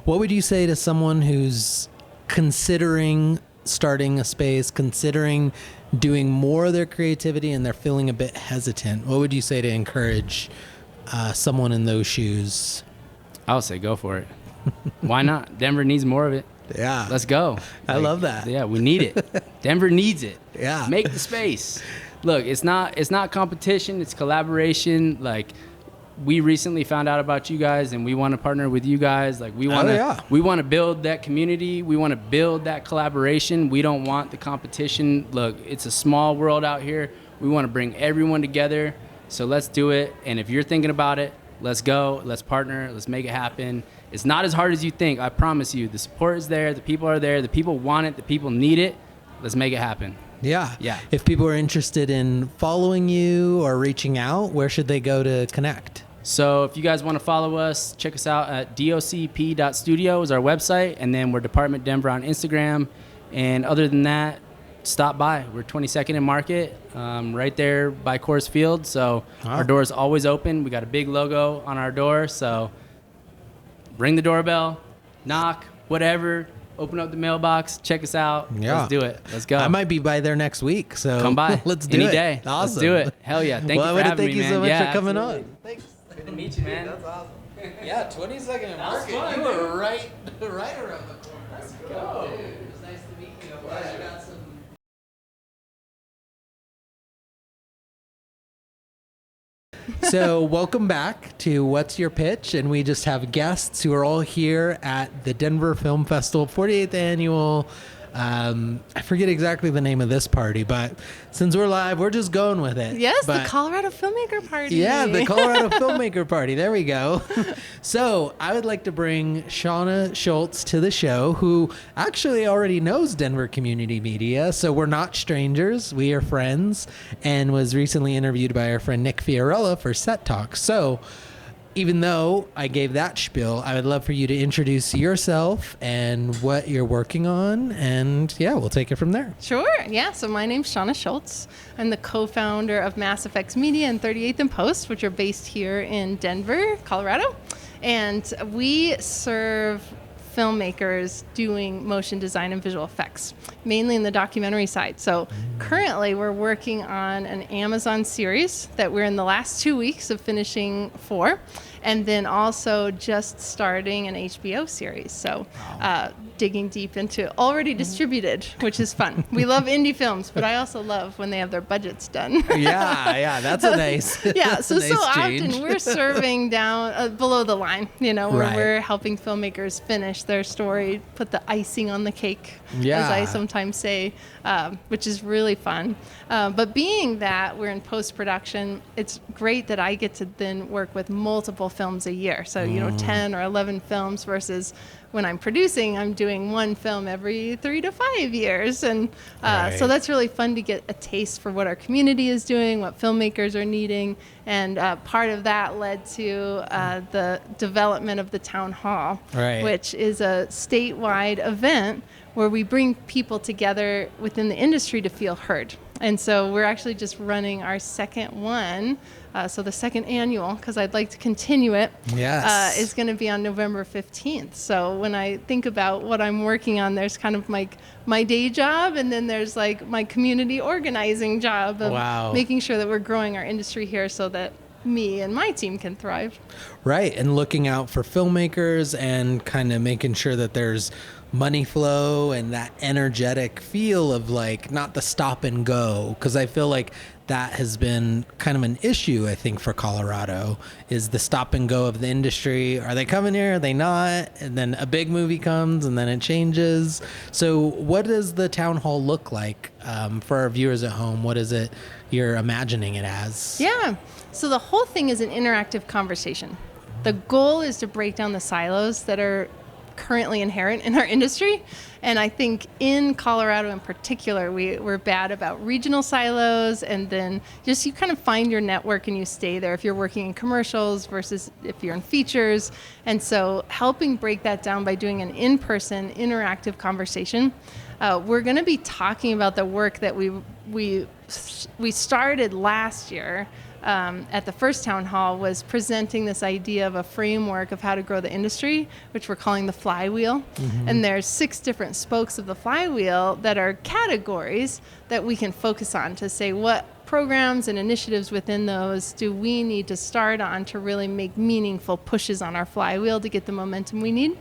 What would you say to someone who's considering starting a space, considering doing more of their creativity, and they're feeling a bit hesitant? What would you say to encourage someone in those shoes? I would say go for it. Why not? Denver needs more of it. Yeah. Let's go. I love that. Yeah, we need it. Denver needs it. Yeah. Make the space. Look, it's not competition, it's collaboration. Like, we recently found out about you guys and we want to partner with you guys. Like, we want to build that community. We want to build that collaboration. We don't want the competition. Look, it's a small world out here. We want to bring everyone together. So let's do it. And if you're thinking about it, let's go. Let's partner. Let's make it happen. It's not as hard as you think. I promise you. The support is there. The people are there. The people want it. The people need it. Let's make it happen. Yeah. Yeah. If people are interested in following you or reaching out, where should they go to connect? So if you guys want to follow us, check us out at docp.studio is our website, and then we're Department Denver on Instagram. And other than that, stop by. We're 22nd and Market, right there by Coors Field. So our door is always open. We got a big logo on our door. So ring the doorbell, knock, whatever. Open up the mailbox, check us out. Yeah. Let's do it. Let's go. I might be by there next week, so come by. Let's do Any it. day. Awesome. Let's do it. Hell yeah. Thank you for having me, man. Thank you so much Yeah, for coming absolutely. on. Thanks. Good to meet you, man. That's awesome. Yeah, 22nd and Market. fun, You were right around the corner. Let's go. Dude, it was nice to meet you. I'm glad you got some. So welcome back to What's Your Pitch? And we just have guests who are all here at the Denver Film Festival 48th annual I forget exactly the name of this party, but since we're live, we're just going with it. Yes, But the Colorado Filmmaker Party. yeah, the Colorado Filmmaker Party. There we go. So I would like to bring Shauna Schultz to the show, who actually already knows Denver Community Media. So we're not strangers. We are friends, and was recently interviewed by our friend Nick Fiorella for Set Talk. So even though I gave that spiel, I would love for you to introduce yourself and what you're working on. And yeah, we'll take it from there. Sure. Yeah. So my name's Shauna Schultz. I'm the co-founder of Mass Effects Media and 38th and Post, which are based here in Denver, Colorado. And we serve filmmakers doing motion design and visual effects, mainly in the documentary side. So currently we're working on an Amazon series that we're in the last 2 weeks of finishing 4, and then also just starting an HBO series. So digging deep into already distributed, which is fun. We love indie films, but I also love when they have their budgets done. Yeah, that's a nice Yeah, so nice change. often we're serving down below the line, where Right. we're helping filmmakers finish their story, put the icing on the cake, Yeah. as I sometimes say, which is really fun. But being that we're in post-production, it's great that I get to then work with multiple films a year. So, 10 or 11 films versus when I'm producing, I'm doing one film every 3 to 5 years. And Right. so that's really fun to get a taste for what our community is doing, what filmmakers are needing. And part of that led to the development of the town hall, Right. which is a statewide event where we bring people together within the industry to feel heard. And so we're actually just running our second one, so the second annual, because I'd like to continue it, Yes. is going to be on November 15th. So when I think about what I'm working on, there's kind of like my day job, and then there's like my community organizing job of Wow. making sure that we're growing our industry here so that me and my team can thrive. Right, and looking out for filmmakers and kind of making sure that there's money flow and that energetic feel of like not the stop and go, because I feel like that has been kind of an issue, I think, for Colorado, is the stop and go of the industry. Are they coming here? Are they not? And then a big movie comes and then it changes. So what does the town hall look like for our viewers at home? What is it you're imagining it as? Yeah. So the whole thing is an interactive conversation. The goal is to break down the silos that are currently inherent in our industry. And I think in Colorado in particular, we're bad about regional silos, and then just you kind of find your network and you stay there if you're working in commercials versus if you're in features. And so helping break that down by doing an in-person interactive conversation. We're going to be talking about the work that we started last year at the first town hall, was presenting this idea of a framework of how to grow the industry, which we're calling the flywheel. And there's 6 different spokes of the flywheel that are categories that we can focus on to say what programs and initiatives within those do we need to start on to really make meaningful pushes on our flywheel to get the momentum we need.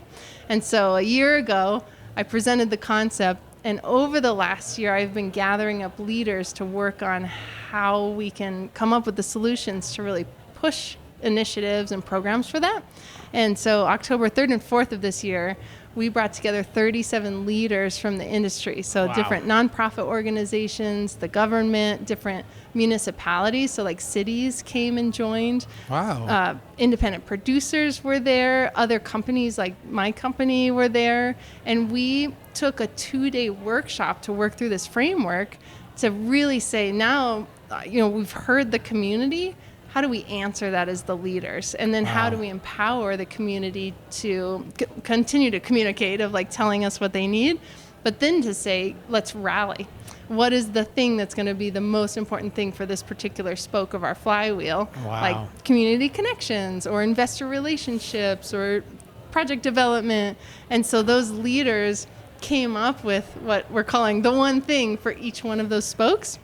And so a year ago, I presented the concept, and over the last year, I've been gathering up leaders to work on how we can come up with the solutions to really push initiatives and programs for that. And so October 3rd and 4th of this year, we brought together 37 leaders from the industry. So Wow. different nonprofit organizations, the government, different municipalities. So like cities came and joined. Wow. Independent producers were there. Other companies like my company were there. And we took a 2-day workshop to work through this framework to really say, now, we've heard the community. How do we answer that as the leaders? And then how do we empower the community to continue to communicate of like telling us what they need, but then to say, let's rally. What is the thing that's going to be the most important thing for this particular spoke of our flywheel? Wow. Like community connections or investor relationships or project development. And so those leaders came up with what we're calling the one thing for each one of those spokes.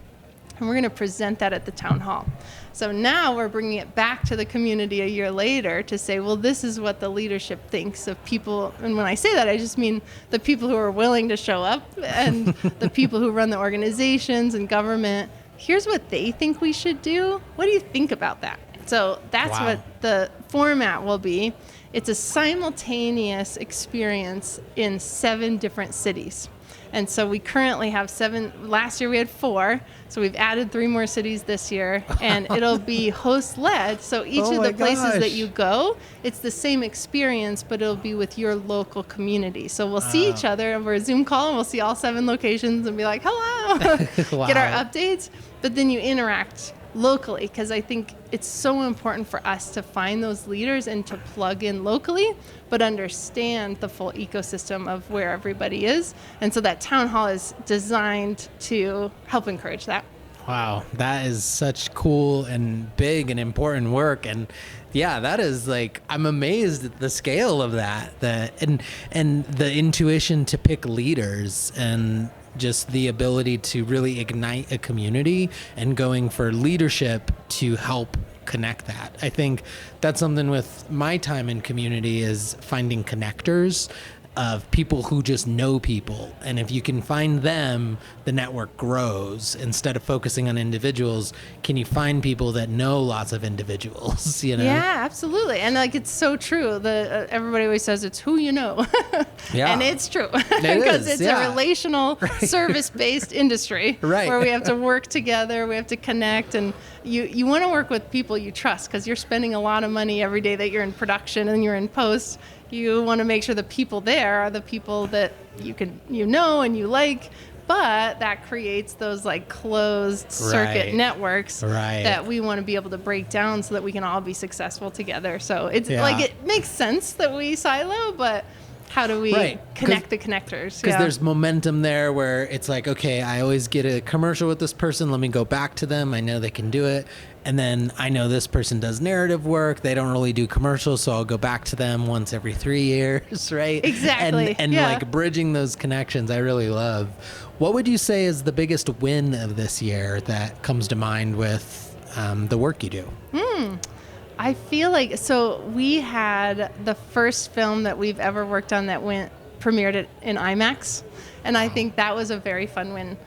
And we're going to present that at the town hall. So now we're bringing it back to the community a year later to say, well, this is what the leadership thinks of people. And when I say that, I just mean the people who are willing to show up and the people who run the organizations and government. Here's what they think we should do. What do you think about that? So that's Wow. what the format will be. It's a simultaneous experience in 7 different cities. And so we currently have 7. Last year we had 4. So we've added 3 more cities this year, and it'll be host-led. So each Oh of my the places gosh. that you go, it's the same experience, but it'll be with your local community. So we'll see each other over a Zoom call, and we'll see all 7 locations and be like, hello, get our Wow. updates. But then you interact locally, because I think it's so important for us to find those leaders and to plug in locally, but understand the full ecosystem of where everybody is. And so that town hall is designed to help encourage that. Wow, that is such cool and big and important work. And yeah, that is like, I'm amazed at the scale of that, and the intuition to pick leaders, and just the ability to really ignite a community and going for leadership to help connect that. I think that's something with my time in community, is finding connectors of people who just know people. And if you can find them, the network grows. Instead of focusing on individuals, can you find people that know lots of individuals, you know? Yeah, absolutely. And like, it's so true. Everybody always says it's who you know. Yeah. And it's true. It Because is, it's yeah. a relational, service-based industry. Right. Where we have to work together, we have to connect, and you want to work with people you trust, because you're spending a lot of money every day that you're in production and you're in post. You want to make sure the people there are the people that you know and you like, but that creates those like closed circuit Right. networks Right. that we want to be able to break down so that we can all be successful together. So it's Yeah. like, it makes sense that we silo, but how do we Right. connect the connectors? Because there's momentum there where it's like, okay, I always get a commercial with this person. Let me go back to them. I know they can do it. And then I know this person does narrative work. They don't really do commercials, so I'll go back to them once every 3 years, right? Exactly, And yeah. like bridging those connections, I really love. What would you say is the biggest win of this year that comes to mind with the work you do? I feel like, so we had the first film that we've ever worked on that premiered it in IMAX, and I think that was a very fun win.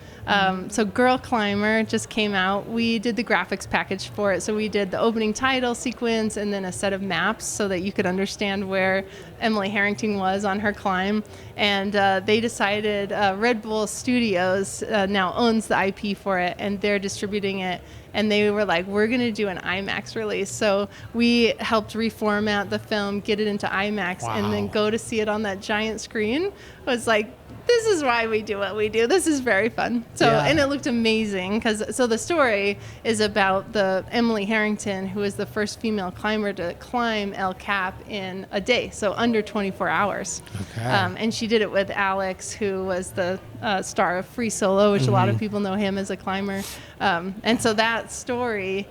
So Girl Climber just came out. We did the graphics package for it. So we did the opening title sequence and then a set of maps so that you could understand where Emily Harrington was on her climb. And they decided, Red Bull Studios now owns the IP for it, and they're distributing it. And they were like, we're going to do an IMAX release. So we helped reformat the film, get it into IMAX, and then Wow. go to see it on that giant screen. It was like, this is why we do what we do. This is very fun. So, Yeah. and it looked amazing, so the story is about the Emily Harrington, who is the first female climber to climb El Cap in a day, so under 24 hours. Okay. And she did it with Alex, who was the star of Free Solo, which a lot of people know him as a climber. And so that story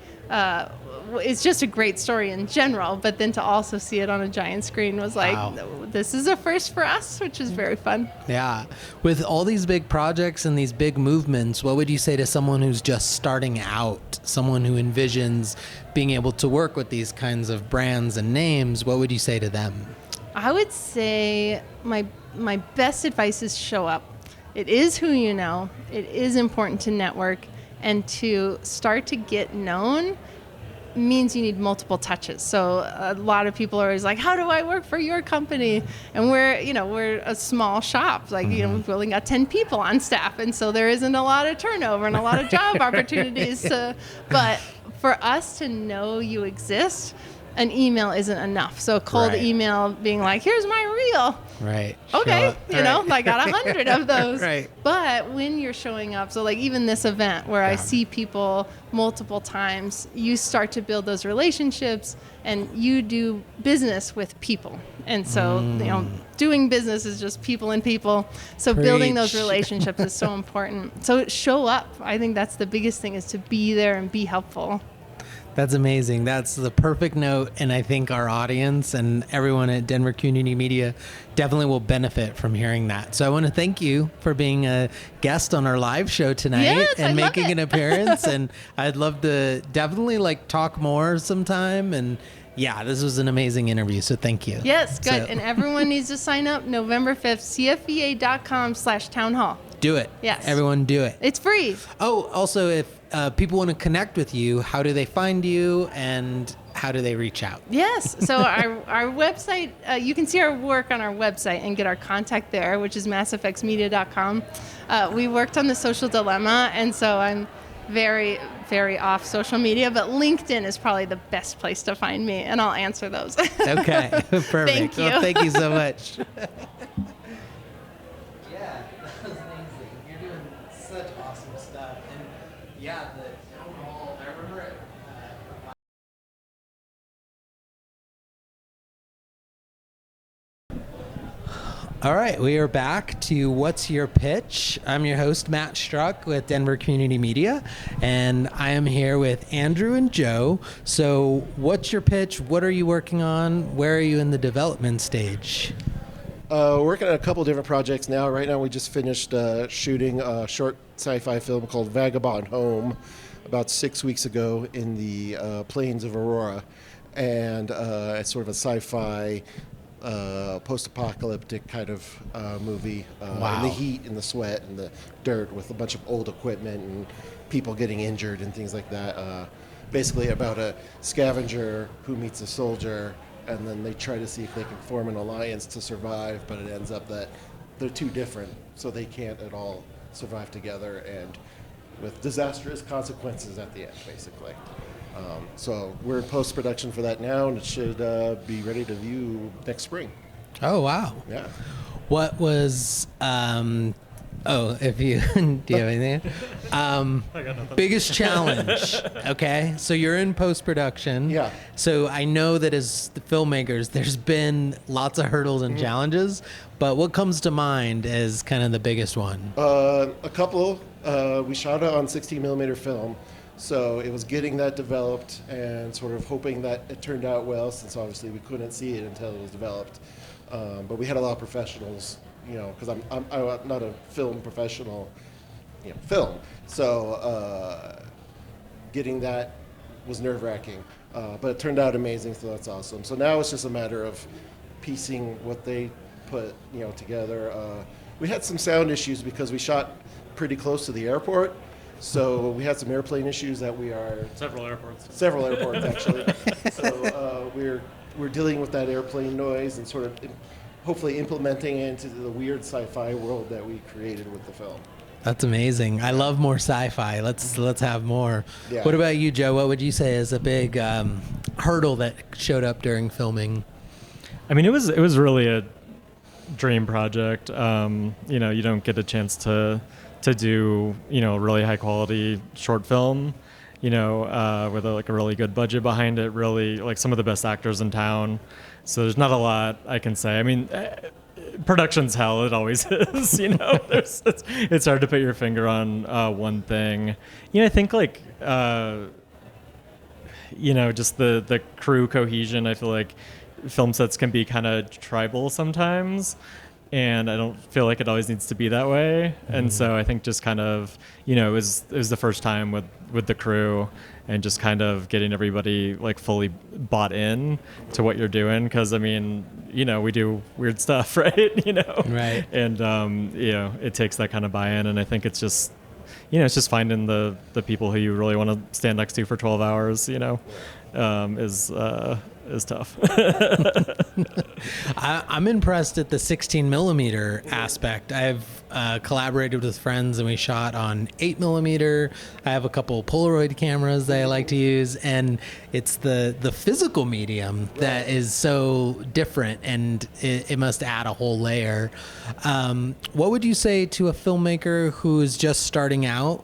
it's just a great story in general, but then to also see it on a giant screen was like, Wow. this is a first for us, which is very fun. Yeah. With all these big projects and these big movements, what would you say to someone who's just starting out, someone who envisions being able to work with these kinds of brands and names? What would you say to them? I would say my best advice is show up. It is who you know. It is important to network, and to start to get known means you need multiple touches. So a lot of people are always like, how do I work for your company? And we're a small shop, like, we've only got 10 people on staff. And so there isn't a lot of turnover and a lot of job opportunities. But for us to know you exist, an email isn't enough. So a cold Right. email being like, here's my reel. Right. Okay, Show up. Right. I got 100 of those. Right. But when you're showing up, so like even this event where I see people multiple times, you start to build those relationships, and you do business with people. And so, doing business is just people and people. So building those Preach. relationships is so important. So show up. I think that's the biggest thing, is to be there and be helpful. That's amazing. That's the perfect note. And I think our audience and everyone at Denver Community Media definitely will benefit from hearing that. So I want to thank you for being a guest on our live show tonight Yes, and I love making it. an appearance. And I'd love to definitely talk more sometime. And yeah, this was an amazing interview. So thank you. Yes, good. So, And everyone needs to sign up November 5th, cfva.com/townhall. do it. Yes. Everyone do it. It's free. Oh, also, if people want to connect with you, how do they find you, and how do they reach out? Yes. So our website, you can see our work on our website and get our contact there, which is massfxmedia.com. We worked on the social dilemma, and so I'm very, very off social media, but LinkedIn is probably the best place to find me, and I'll answer those. Okay, perfect. Thank you. Well, thank you so much. Yeah, that was amazing. You're doing such awesome stuff. And yeah, the town hall, I remember it. All right, we are back to What's Your Pitch? I'm your host, Matt Struck with Denver Community Media, and I am here with Andrew and Joe. So what's your pitch? What are you working on? Where are you in the development stage? Working on a couple different projects now. Right now we just finished shooting a short sci-fi film called Vagabond Home about 6 weeks ago in the plains of Aurora. And it's sort of a sci-fi post-apocalyptic kind of movie. Wow. In the heat and the sweat and the dirt with a bunch of old equipment and people getting injured and things like that. Basically about a scavenger who meets a soldier, and then they try to see if they can form an alliance to survive, but it ends up that they're too different, so they can't at all survive together, and with disastrous consequences at the end, basically. So we're in post-production for that now, and it should be ready to view next spring. Oh, wow. Yeah. What was, if you, do you have anything? Biggest challenge, okay? So you're in post-production. Yeah. So I know that as the filmmakers, there's been lots of hurdles and challenges, but what comes to mind as kind of the biggest one? A couple. We shot it on 16 millimeter film, so it was getting that developed and sort of hoping that it turned out well, since obviously we couldn't see it until it was developed. But we had a lot of professionals, because I'm not a film professional, film. So getting that was nerve-wracking, but it turned out amazing, so that's awesome. So now it's just a matter of piecing what they put, together. We had some sound issues because we shot pretty close to the airport, so we had some airplane issues that we are Several airports actually. So we're dealing with that airplane noise and sort of hopefully implementing it into the weird sci-fi world that we created with the film. That's amazing. I love more sci-fi. Let's have more. Yeah. What about you, Joe? What would you say is a big hurdle that showed up during filming? I mean, it was really a dream project. You don't get a chance to do really high quality short film, with a really good budget behind it. Really, like, some of the best actors in town. So there's not a lot I can say. I mean, production's hell. It always is. It's hard to put your finger on one thing. I think just the crew cohesion. I feel like film sets can be kind of tribal sometimes, and I don't feel like it always needs to be that way. Mm-hmm. And so I think just kind of, it was the first time with the crew, and just kind of getting everybody like fully bought in to what you're doing. Cause I mean, we do weird stuff, right? Right. And, it takes that kind of buy-in. And I think it's just, it's just finding the people who you really want to stand next to for 12 hours, is tough. I'm impressed at the 16 millimeter aspect. I've collaborated with friends and we shot on 8 millimeter. I have a couple Polaroid cameras that I like to use, and it's the physical medium that is so different, and it must add a whole layer. What would you say to a filmmaker who is just starting out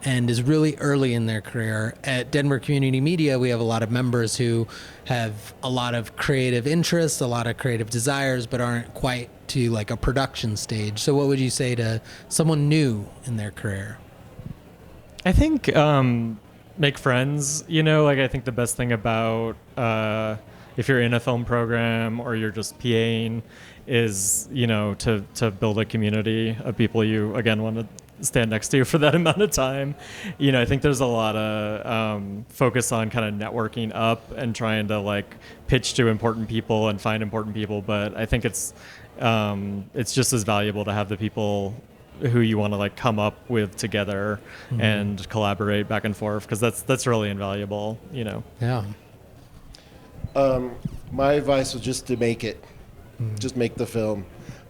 and is really early in their career? At Denver Community Media, we have a lot of members who have a lot of creative interests, a lot of creative desires, but aren't quite to like a production stage. So what would you say to someone new in their career? I think make friends. I think the best thing about if you're in a film program or you're just PAing is, to build a community of people you, again, want to stand next to you for that amount of time. I think there's a lot of focus on kind of networking up and trying to pitch to important people and find important people, but I think it's just as valuable to have the people who you want to come up with together. Mm-hmm. And collaborate back and forth, because that's really invaluable. Yeah. My advice was just to make it. Just make the film.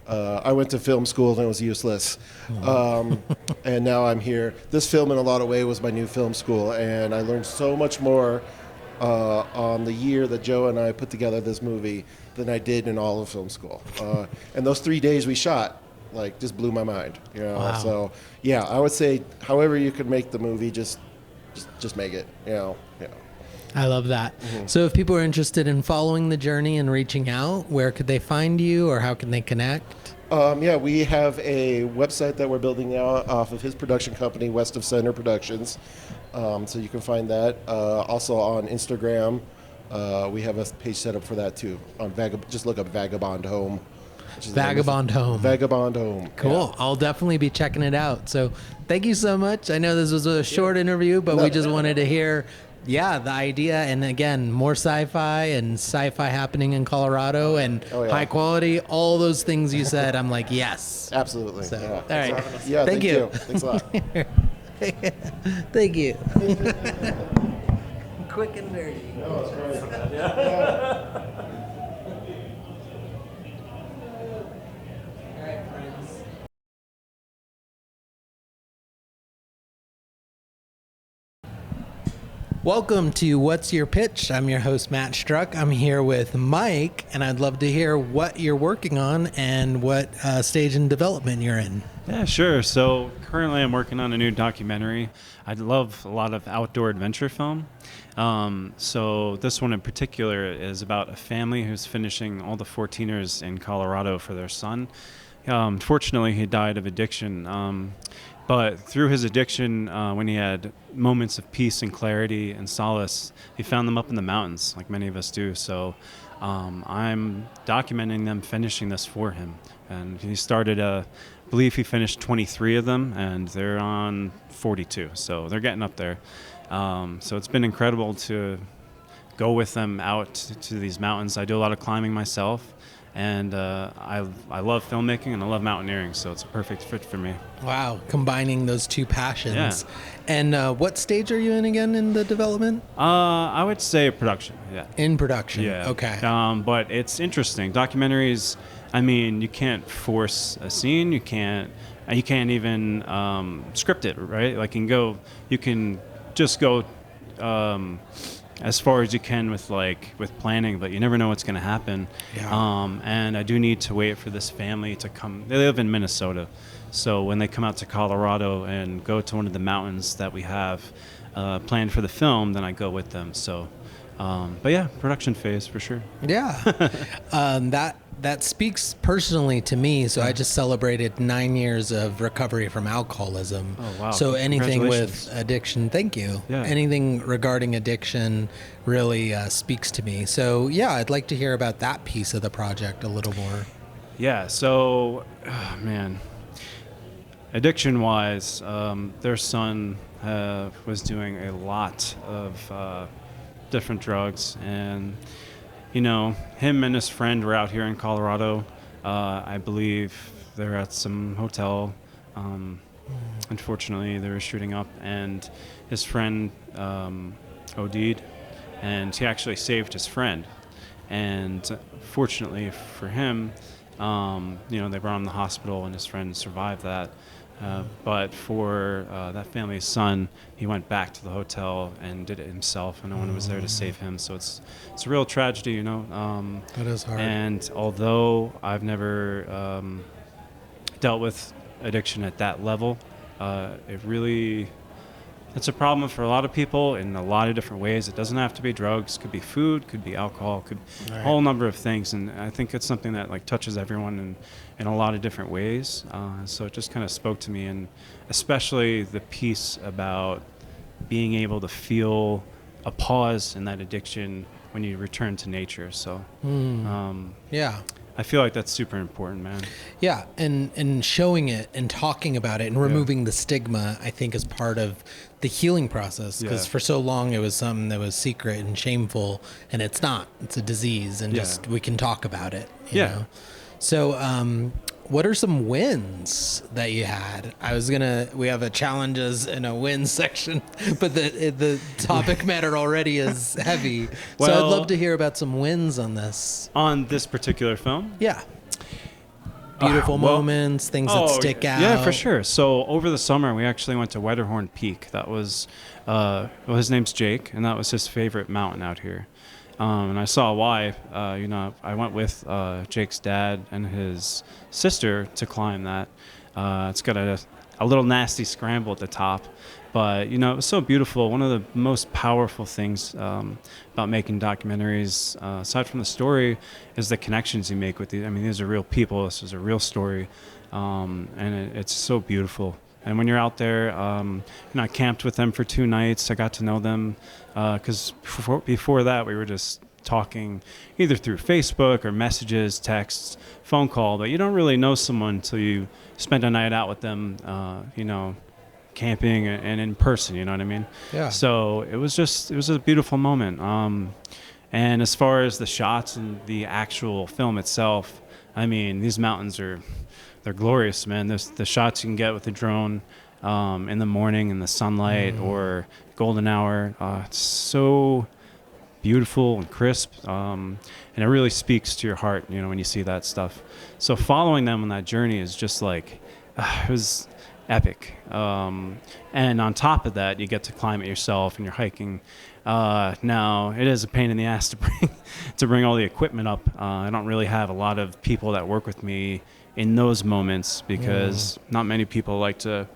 I went to film school and it was useless. And now I'm here. This film in a lot of ways was my new film school, and I learned so much more on the year that Joe and I put together this movie than I did in all of film school. And those 3 days we shot, like, just blew my mind. You know, Wow. so yeah, I would say however you could make the movie, just make it. You know, yeah. I love that. So if people are interested in following the journey and reaching out, where could they find you, or how can they connect? Yeah, we have a website that we're building now off of his production company, West of Center Productions. So you can find that. Also on Instagram, we have a page set up for that too. On just look up Vagabond Home. which is Vagabond Home. Vagabond Home. Cool. Yeah. I'll definitely be checking it out. So thank you so much. I know this was a short interview, but we just wanted to hear, the idea. And again, more sci-fi and sci-fi happening in Colorado and high quality, all those things you said. I'm like, yes. Absolutely. So, yeah. all right. Yeah, Thank you. Thanks a lot. Thank you. Quick and dirty. Welcome to What's Your Pitch? I'm your host, Matt Struck. I'm here with Mike, and I'd love to hear what you're working on and what stage in development you're in. Yeah, sure. So currently I'm working on a new documentary. I love a lot of outdoor adventure film. So this one in particular is about a family who's finishing all the 14ers in Colorado for their son. Fortunately, he died of addiction. But through his addiction, when he had moments of peace and clarity and solace, he found them up in the mountains, like many of us do. So I'm documenting them finishing this for him. And he started, I believe he finished 23 of them, and they're on 42. So they're getting up there. So it's been incredible to go with them out to these mountains. I do a lot of climbing myself. And I love filmmaking and I love mountaineering, so it's a perfect fit for me. Wow, combining those two passions. Yeah. And what stage are you in again in the development? I would say production, yeah. In production, Yeah. okay. But it's interesting. Documentaries, I mean, you can't force a scene. You can't even script it, right? Like you can just go as far as you can with planning, but you never know what's going to happen. Yeah. And I do need to wait for this family to come. They live in Minnesota, so when they come out to Colorado and go to one of the mountains that we have planned for the film, then I go with them. So, but yeah, production phase for sure. Yeah. That speaks personally to me. So I just celebrated 9 years of recovery from alcoholism. Oh, wow. So anything Congratulations. with addiction, thank you. Yeah. Anything regarding addiction really speaks to me. So yeah, I'd like to hear about that piece of the project a little more. Yeah, so, addiction-wise, their son was doing a lot of different drugs, and him and his friend were out here in Colorado. I believe they're at some hotel. Unfortunately, they were shooting up, and his friend OD'd, and he actually saved his friend. And fortunately for him, they brought him to the hospital, and his friend survived that. But for that family's son, he went back to the hotel and did it himself, and no one was there to save him. So it's a real tragedy, That is hard. And although I've never dealt with addiction at that level, it's a problem for a lot of people in a lot of different ways. It doesn't have to be drugs. Could be food, could be alcohol, could be a whole number of things. And I think it's something that touches everyone in a lot of different ways. So it just kind of spoke to me, and especially the piece about being able to feel a pause in that addiction when you return to nature. So Yeah. I feel like that's super important, man. Yeah, and showing it and talking about it and removing the stigma, I think, is part of the healing process. Because for so long it was something that was secret and shameful, and it's not. It's a disease, and just we can talk about it. You know? So what are some wins that you had? We have a challenges and a wins section, but the topic matter already is heavy. So I'd love to hear about some wins on this. On this particular film? Yeah. Beautiful moments, things that stick out. Yeah, for sure. So over the summer, we actually went to Wetterhorn Peak. That was, his name's Jake, and that was his favorite mountain out here. And I saw why. I went with Jake's dad and his sister to climb that. It's got a little nasty scramble at the top, but it was so beautiful. One of the most powerful things about making documentaries, aside from the story, is the connections you make with these. I mean, these are real people. This is a real story, and it's so beautiful. And when you're out there, I camped with them for 2 nights. I got to know them because before that we were just talking either through Facebook or messages, texts, phone call. But you don't really know someone until you spend a night out with them, camping and in person. You know what I mean? Yeah. So it was a beautiful moment. And as far as the shots and the actual film itself, I mean, these mountains they're glorious, man. There's the shots you can get with the drone in the morning in the sunlight or golden hour. It's so beautiful and crisp, and it really speaks to your heart, when you see that stuff. So following them on that journey is just like, it was epic. And on top of that, you get to climb it yourself and you're hiking. Now, it is a pain in the ass to bring all the equipment up. I don't really have a lot of people that work with me in those moments because not many people like to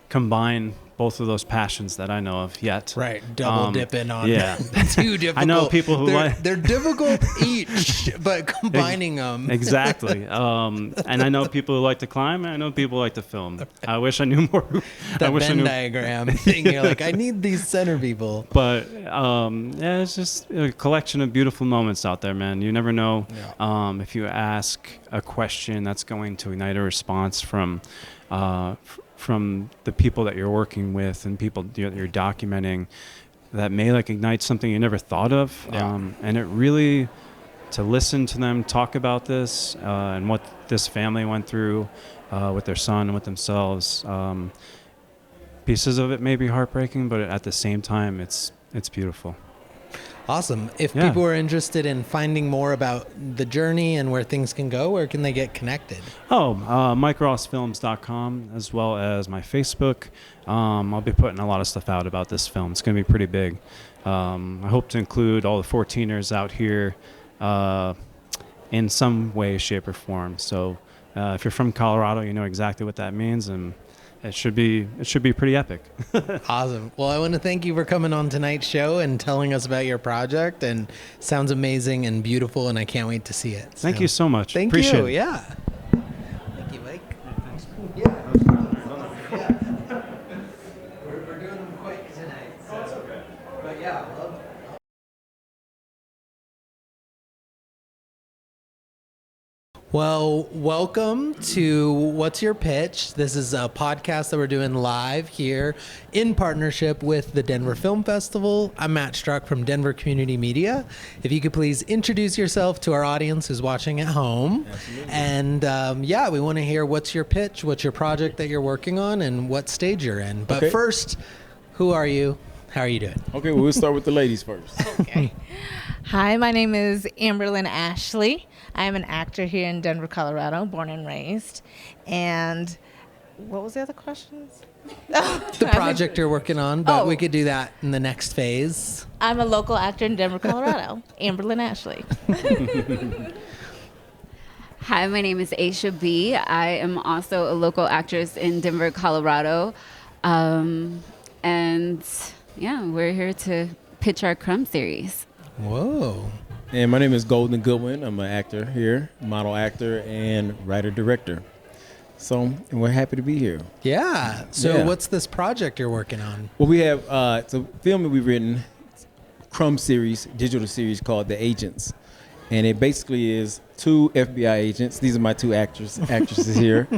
combine both of those passions that I know of yet. Right, double dipping on. Yeah, too difficult. I know people who they're difficult each, but combining them exactly. And I know people who like to climb. And I know people who like to film. I wish I knew more. That Venn diagram thing. You're like, I need these center people. But it's just a collection of beautiful moments out there, man. You never know if you ask a question that's going to ignite a response from the people that you're working with and people you're documenting that may ignite something you never thought of. And it really, to listen to them talk about this and what this family went through with their son and with themselves, pieces of it may be heartbreaking, but at the same time, it's beautiful. Awesome. If people are interested in finding more about the journey and where things can go, where can they get connected? MikeRossFilms.com, as well as my Facebook. I'll be putting a lot of stuff out about this film. It's going to be pretty big. I hope to include all the 14ers out here in some way, shape, or form. So if you're from Colorado, you know exactly what that means, and it should be pretty epic. Awesome. Well, I want to thank you for coming on tonight's show and telling us about your project. And sounds amazing and beautiful, and I can't wait to see it. Thank you so much. Thank Appreciate you. it. Yeah. Thank you, Mike. Yeah. We're doing them quick tonight. So. That's okay. But yeah, I love it. Well, welcome to What's Your Pitch? This is a podcast that we're doing live here in partnership with the Denver Film Festival. I'm Matt Struck from Denver Community Media. If you could please introduce yourself to our audience who's watching at home. Absolutely. And we want to hear what's your pitch, what's your project that you're working on, and what stage you're in. But first, who are you? How are you doing? Okay, well, we'll start with the ladies first. Okay. Hi, my name is Amberlyn Ashley. I am an actor here in Denver, Colorado, born and raised. And what was the other questions? The project you're working on, but we could do that in the next phase. I'm a local actor in Denver, Colorado, Amberlyn Ashley. Hi, my name is Aisha B. I am also a local actress in Denver, Colorado. And we're here to pitch our Crumb series. Whoa. And my name is Golden Goodwin. I'm an actor here, model actor and writer-director. So we're happy to be here. Yeah. So what's this project you're working on? Well, we have it's a film that we've written, Crumb series, digital series called The Agents. And it basically is 2 FBI agents. These are my 2 actresses here.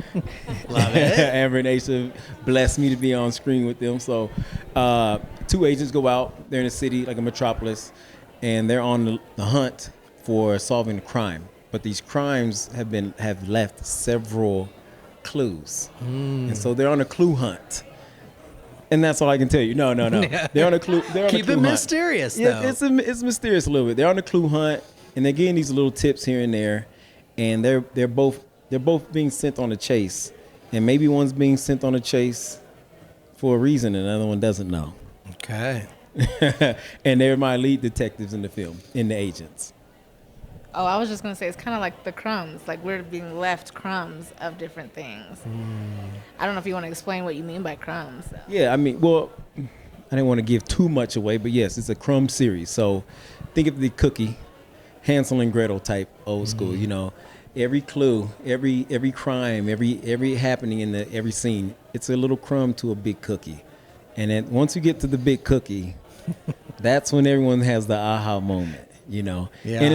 Love it. Amber and Aisha blessed me to be on screen with them. So 2 agents go out. They're in a city like a metropolis, and they're on the hunt for solving a crime. but these crimes have left several clues, and so they're on a clue hunt. And that's all I can tell you. No. They're on a clue. Keep it mysterious, though. Yeah, it's mysterious a little bit. They're on a clue hunt, and they're getting these little tips here and there, and they're both being sent on a chase, and maybe one's being sent on a chase for a reason, and another one doesn't know. Okay. And they're my lead detectives in the film, in the agents. Oh, I was just going to say, it's kind of like the crumbs. Like, we're being left crumbs of different things. I don't know if you want to explain what you mean by crumbs. So. Yeah, I mean, well, I didn't want to give too much away, but yes, it's a crumb series. So think of the cookie, Hansel and Gretel type old school, you know. Every clue, every crime, every happening in every scene, it's a little crumb to a big cookie. And then once you get to the big cookie, that's when everyone has the aha moment. You know, yeah. And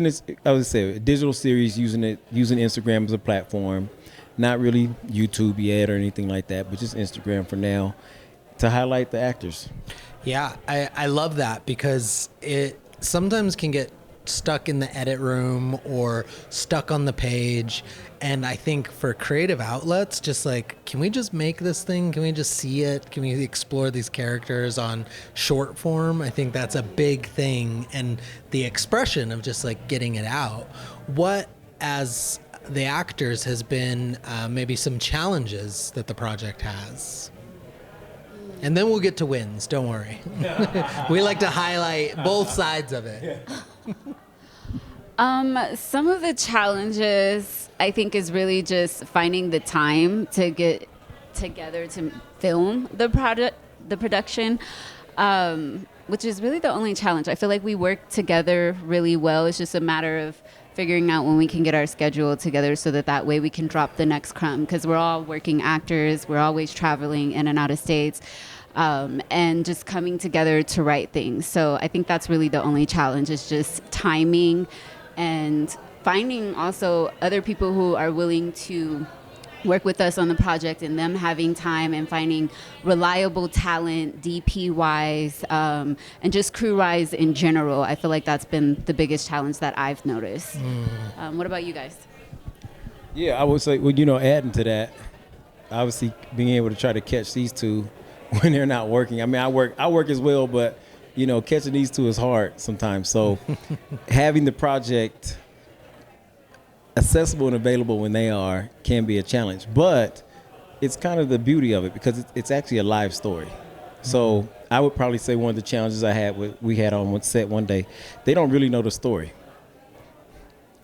it's I would say a digital series using Instagram as a platform, not really YouTube yet or anything like that, but just Instagram for now to highlight the actors. Yeah, I love that because it sometimes can get stuck in the edit room or stuck on the page. And I think for creative outlets, just like, can we just make this thing? Can we just see it? Can we explore these characters on short form? I think that's a big thing. And the expression of just like getting it out. What, as the actors, has been maybe some challenges that the project has? And then we'll get to wins, don't worry. We like to highlight both sides of it. Some of the challenges, I think, is really just finding the time to get together to film the production, which is really the only challenge. I feel like we work together really well. It's just a matter of figuring out when we can get our schedule together so that way we can drop the next crumb, because we're all working actors. We're always traveling in and out of states. And just coming together to write things. So I think that's really the only challenge, is just timing and finding also other people who are willing to work with us on the project, and them having time and finding reliable talent, DP-wise, and just crew-wise in general. I feel like that's been the biggest challenge that I've noticed. What about you guys? Yeah, I would say, well, adding to that, obviously being able to try to catch these two when they're not working. I mean, I work as well, but catching these two is hard sometimes. So having the project accessible and available when they are can be a challenge, but it's kind of the beauty of it because it's actually a live story. So I would probably say one of the challenges we had on set one day, they don't really know the story,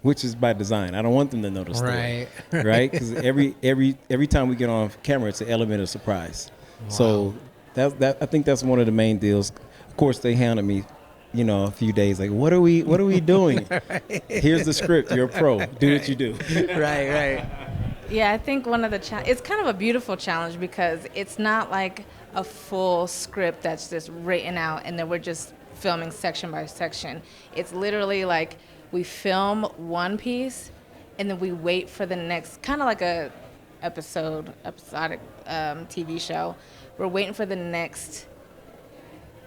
which is by design. I don't want them to know the story, right? Because every time we get on camera, it's an element of surprise. Wow. So I think that's one of the main deals. Of course, they hounded me, a few days like, what are we doing? Right. Here's the script. You're a pro. Do what you do. Right. Yeah, I think one of the it's kind of a beautiful challenge because it's not like a full script that's just written out and then we're just filming section by section. It's literally like we film one piece and then we wait for the next, kind of like a episodic TV show. We're waiting for the next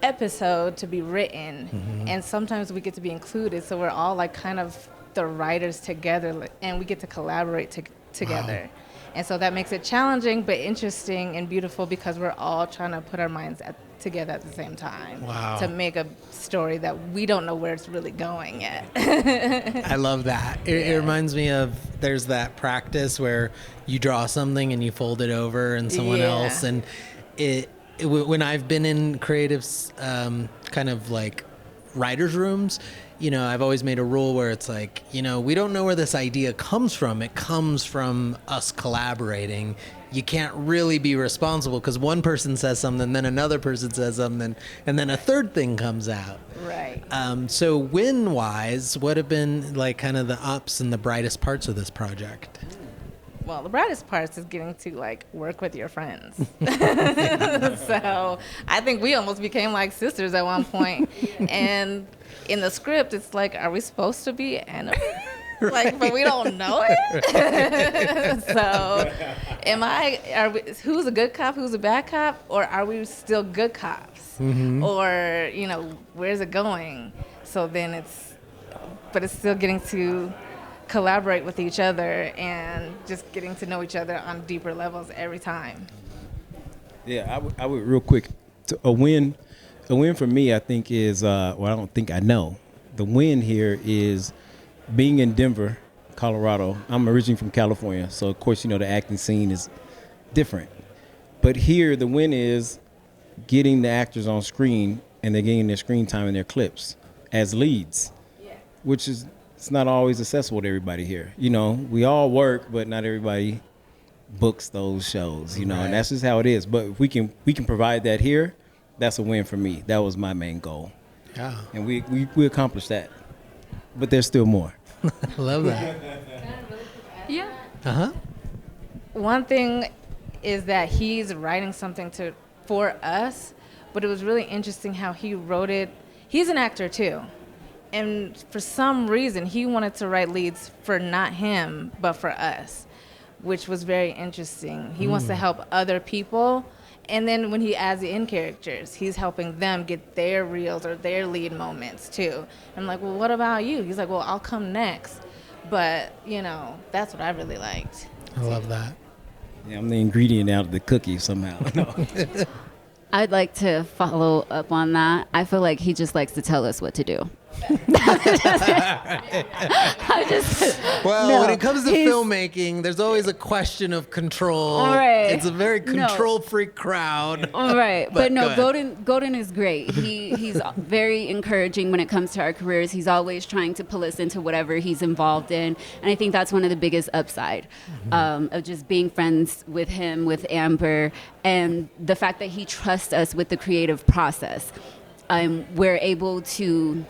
episode to be written, and sometimes we get to be included, so we're all like kind of the writers together, and we get to collaborate together. Wow. And so that makes it challenging but interesting and beautiful because we're all trying to put our minds together at the same time. Wow. To make a story that we don't know where it's really going yet. I love that. It reminds me of, there's that practice where you draw something and you fold it over and someone else, and when I've been in creatives kind of like writers' rooms, I've always made a rule where it's like, we don't know where this idea comes from. It comes from us collaborating. You can't really be responsible because one person says something, then another person says something, and then a third thing comes out. Right. So win-wise, what have been like kind of the ups and the brightest parts of this project? Well, the brightest part is getting to like work with your friends. So I think we almost became like sisters at one point. And in the script, it's like, are we supposed to be enemies? Like, but we don't know it. So who's a good cop, who's a bad cop, or are we still good cops? Or, where's it going? So then it's still getting to collaborate with each other and just getting to know each other on deeper levels every time. Yeah, I would real quick. A win for me, I think is I don't think I know. The win here is being in Denver, Colorado. I'm originally from California, so of course the acting scene is different. But here, the win is getting the actors on screen and they're getting their screen time and their clips as leads, which is it's not always accessible to everybody here. We all work, but not everybody books those shows. And that's just how it is. But if we can provide that here, that's a win for me. That was my main goal. Yeah. And we accomplished that. But there's still more. I love that. Yeah. Uh-huh. One thing is that he's writing something for us, but it was really interesting how he wrote it. He's an actor too. And for some reason, he wanted to write leads for not him, but for us, which was very interesting. He wants to help other people. And then when he adds the in characters, he's helping them get their reels or their lead moments too. I'm like, well, what about you? He's like, well, I'll come next. But, that's what I really liked. I love that. Yeah, I'm the ingredient out of the cookie somehow. No. I'd like to follow up on that. I feel like he just likes to tell us what to do. When it comes to filmmaking, there's always a question of control. Right. It's a very control freak crowd. Right. But no, go Golden is great. He's very encouraging when it comes to our careers. He's always trying to pull us into whatever he's involved in. And I think that's one of the biggest upside of just being friends with him, with Amber, and the fact that he trusts us with the creative process. We're able to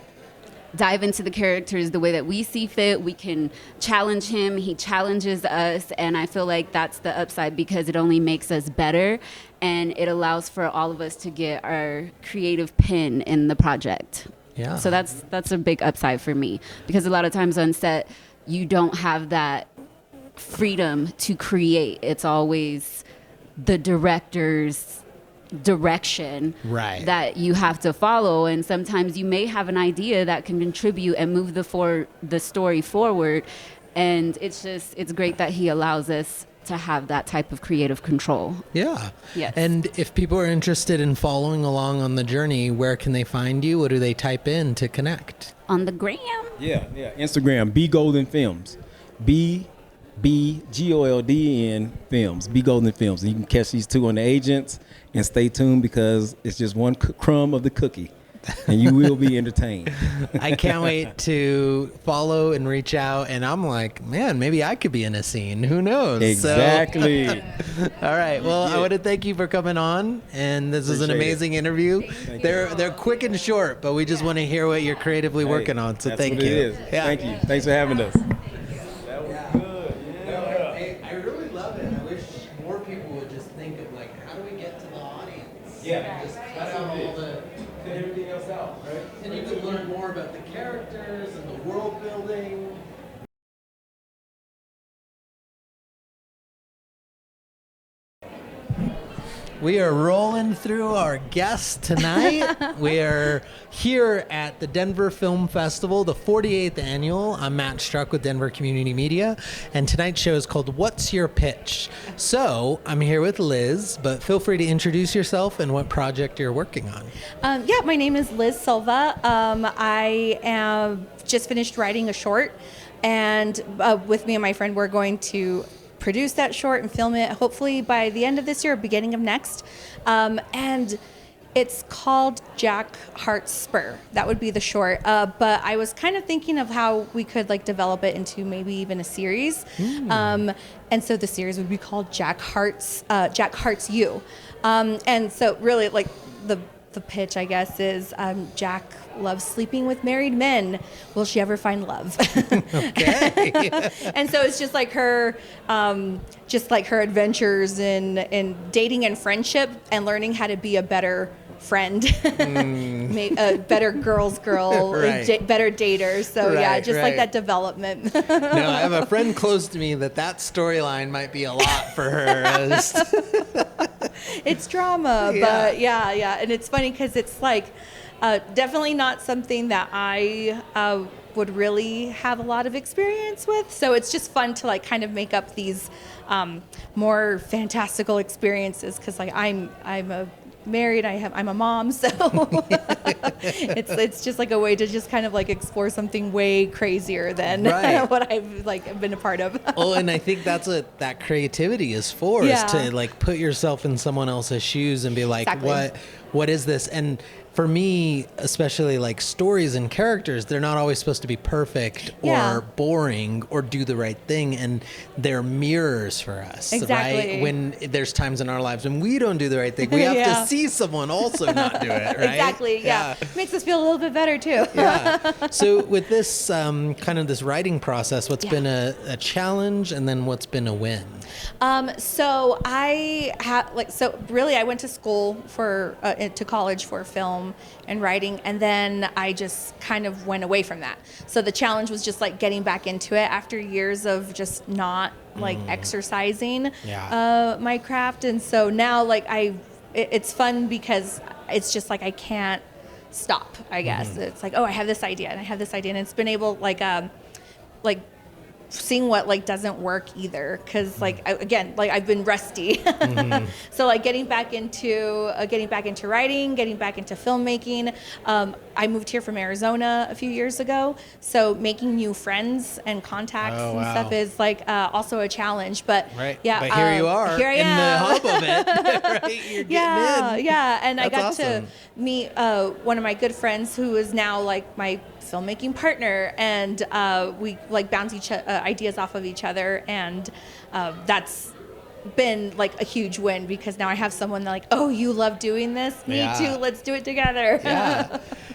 dive into the characters the way that we see fit. We can challenge him. He challenges us. And I feel like that's the upside because it only makes us better. And it allows for all of us to get our creative pin in the project. Yeah. So that's a big upside for me because a lot of times on set, you don't have that freedom to create. It's always the director's direction that you have to follow, and sometimes you may have an idea that can contribute and move the story forward, and it's great that he allows us to have that type of creative control. Yeah. Yes. And if people are interested in following along on the journey, where can they find you? What do they type in to connect? On the gram. Yeah. Instagram, B Golden Films. BGOLDN Films, B Golden Films. And you can catch these two on the agents and stay tuned because it's just one crumb of the cookie and you will be entertained. I can't wait to follow and reach out. And I'm like, man, maybe I could be in a scene. Who knows? Exactly. So, all right. Well, I want to thank you for coming on. And this was an amazing interview. They're quick and short, but we just want to hear what you're creatively working on. So that's thank what you. It is. Yeah. Thank you. Thanks for having us. Yeah. Just cut out all the everything else out, right? And you can learn more about the characters and the world building. We are rolling through our guests tonight. We are here at the Denver Film Festival, the 48th annual. I'm Matt Struck with Denver Community Media, and tonight's show is called What's Your Pitch? So I'm here with Liz, but feel free to introduce yourself and what project you're working on. My name is Liz Silva. I am just finished writing a short, and with me and my friend, we're going to produce that short and film it hopefully by the end of this year or beginning of next. And it's called Jack Hart's Spur. That would be the short. But I was kind of thinking of how we could develop it into maybe even a series. And so the series would be called Jack Hart's You. And so really the pitch, I guess, is Jack loves sleeping with married men. Will she ever find love? Okay. And so it's just like her adventures in dating and friendship and learning how to be a better friend, a better girl's girl, Right. better dater. So Right. that development. No, I have a friend close to me that storyline might be a lot for her. It's drama, but yeah. And it's funny because it's definitely not something that I would really have a lot of experience with. So it's just fun to like kind of make up these more fantastical experiences, because like I'm married, I'm a mom, so it's just like a way to just kind of like explore something way crazier than what I've like been a part of. Oh, and I think that's what that creativity is for, is to like put yourself in someone else's shoes and be like, what is this? And for me, especially like stories and characters, they're not always supposed to be perfect or boring or do the right thing. And they're mirrors for us, right? When there's times in our lives when we don't do the right thing, we have to see someone also not do it, right? Exactly, yeah. Makes us feel a little bit better too. So with this kind of this writing process, what's been a challenge, and then what's been a win? So I went to school to college for film and writing, and then I just kind of went away from that. So the challenge was just like getting back into it after years of just not like exercising my craft. And so now like it's fun because it's just like I can't stop, I guess. It's like, oh, I have this idea and I have this idea, and it's been able like seeing what like doesn't work either, because like again, like I've been rusty. So like getting back into writing, getting back into filmmaking. I moved here from Arizona a few years ago, so making new friends and contacts and stuff is like also a challenge. But but here you are, here I am. In the hub of it. Right? You're getting in. And That's I got awesome. to meet one of my good friends who is now like my filmmaking partner, and we like bounce ideas off of each other, and that's been like a huge win, because now I have someone like, oh, you love doing this, me too, let's do it together.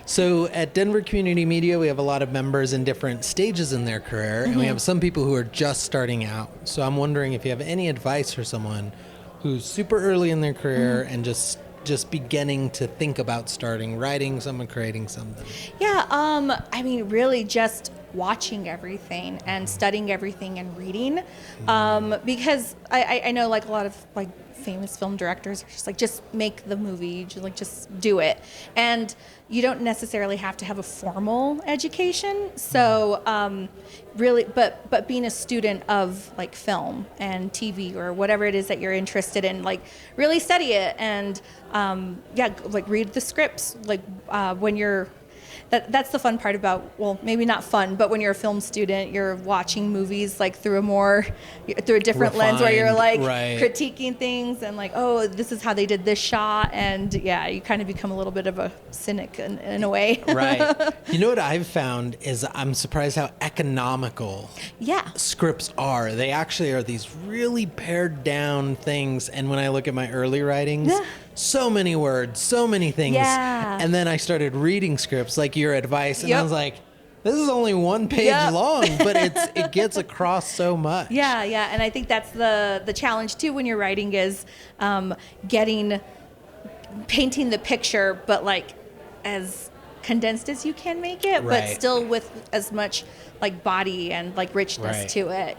So at Denver Community Media, we have a lot of members in different stages in their career, and we have some people who are just starting out. So I'm wondering if you have any advice for someone who's super early in their career and just beginning to think about starting writing something, creating something. I mean, really just watching everything and studying everything and reading, because I know like a lot of like famous film directors are just like, just make the movie, just do it, and you don't necessarily have to have a formal education. So really, but being a student of like film and TV or whatever it is that you're interested in, like really study it, and like read the scripts, like when you're that's the fun part about, well, maybe not fun, but when you're a film student, you're watching movies like through a different lens, where you're like critiquing things and like, oh, this is how they did this shot, and you kind of become a little bit of a cynic in a way. You know what I've found is I'm surprised how economical scripts are. They actually are these really pared down things, and when I look at my early writings, so many words, so many things. And then I started reading scripts like your advice, and I was like, this is only one page long, but it gets across so much. And I think that's the challenge too when you're writing, is painting the picture, but like as condensed as you can make it, but still with as much like body and like richness to it.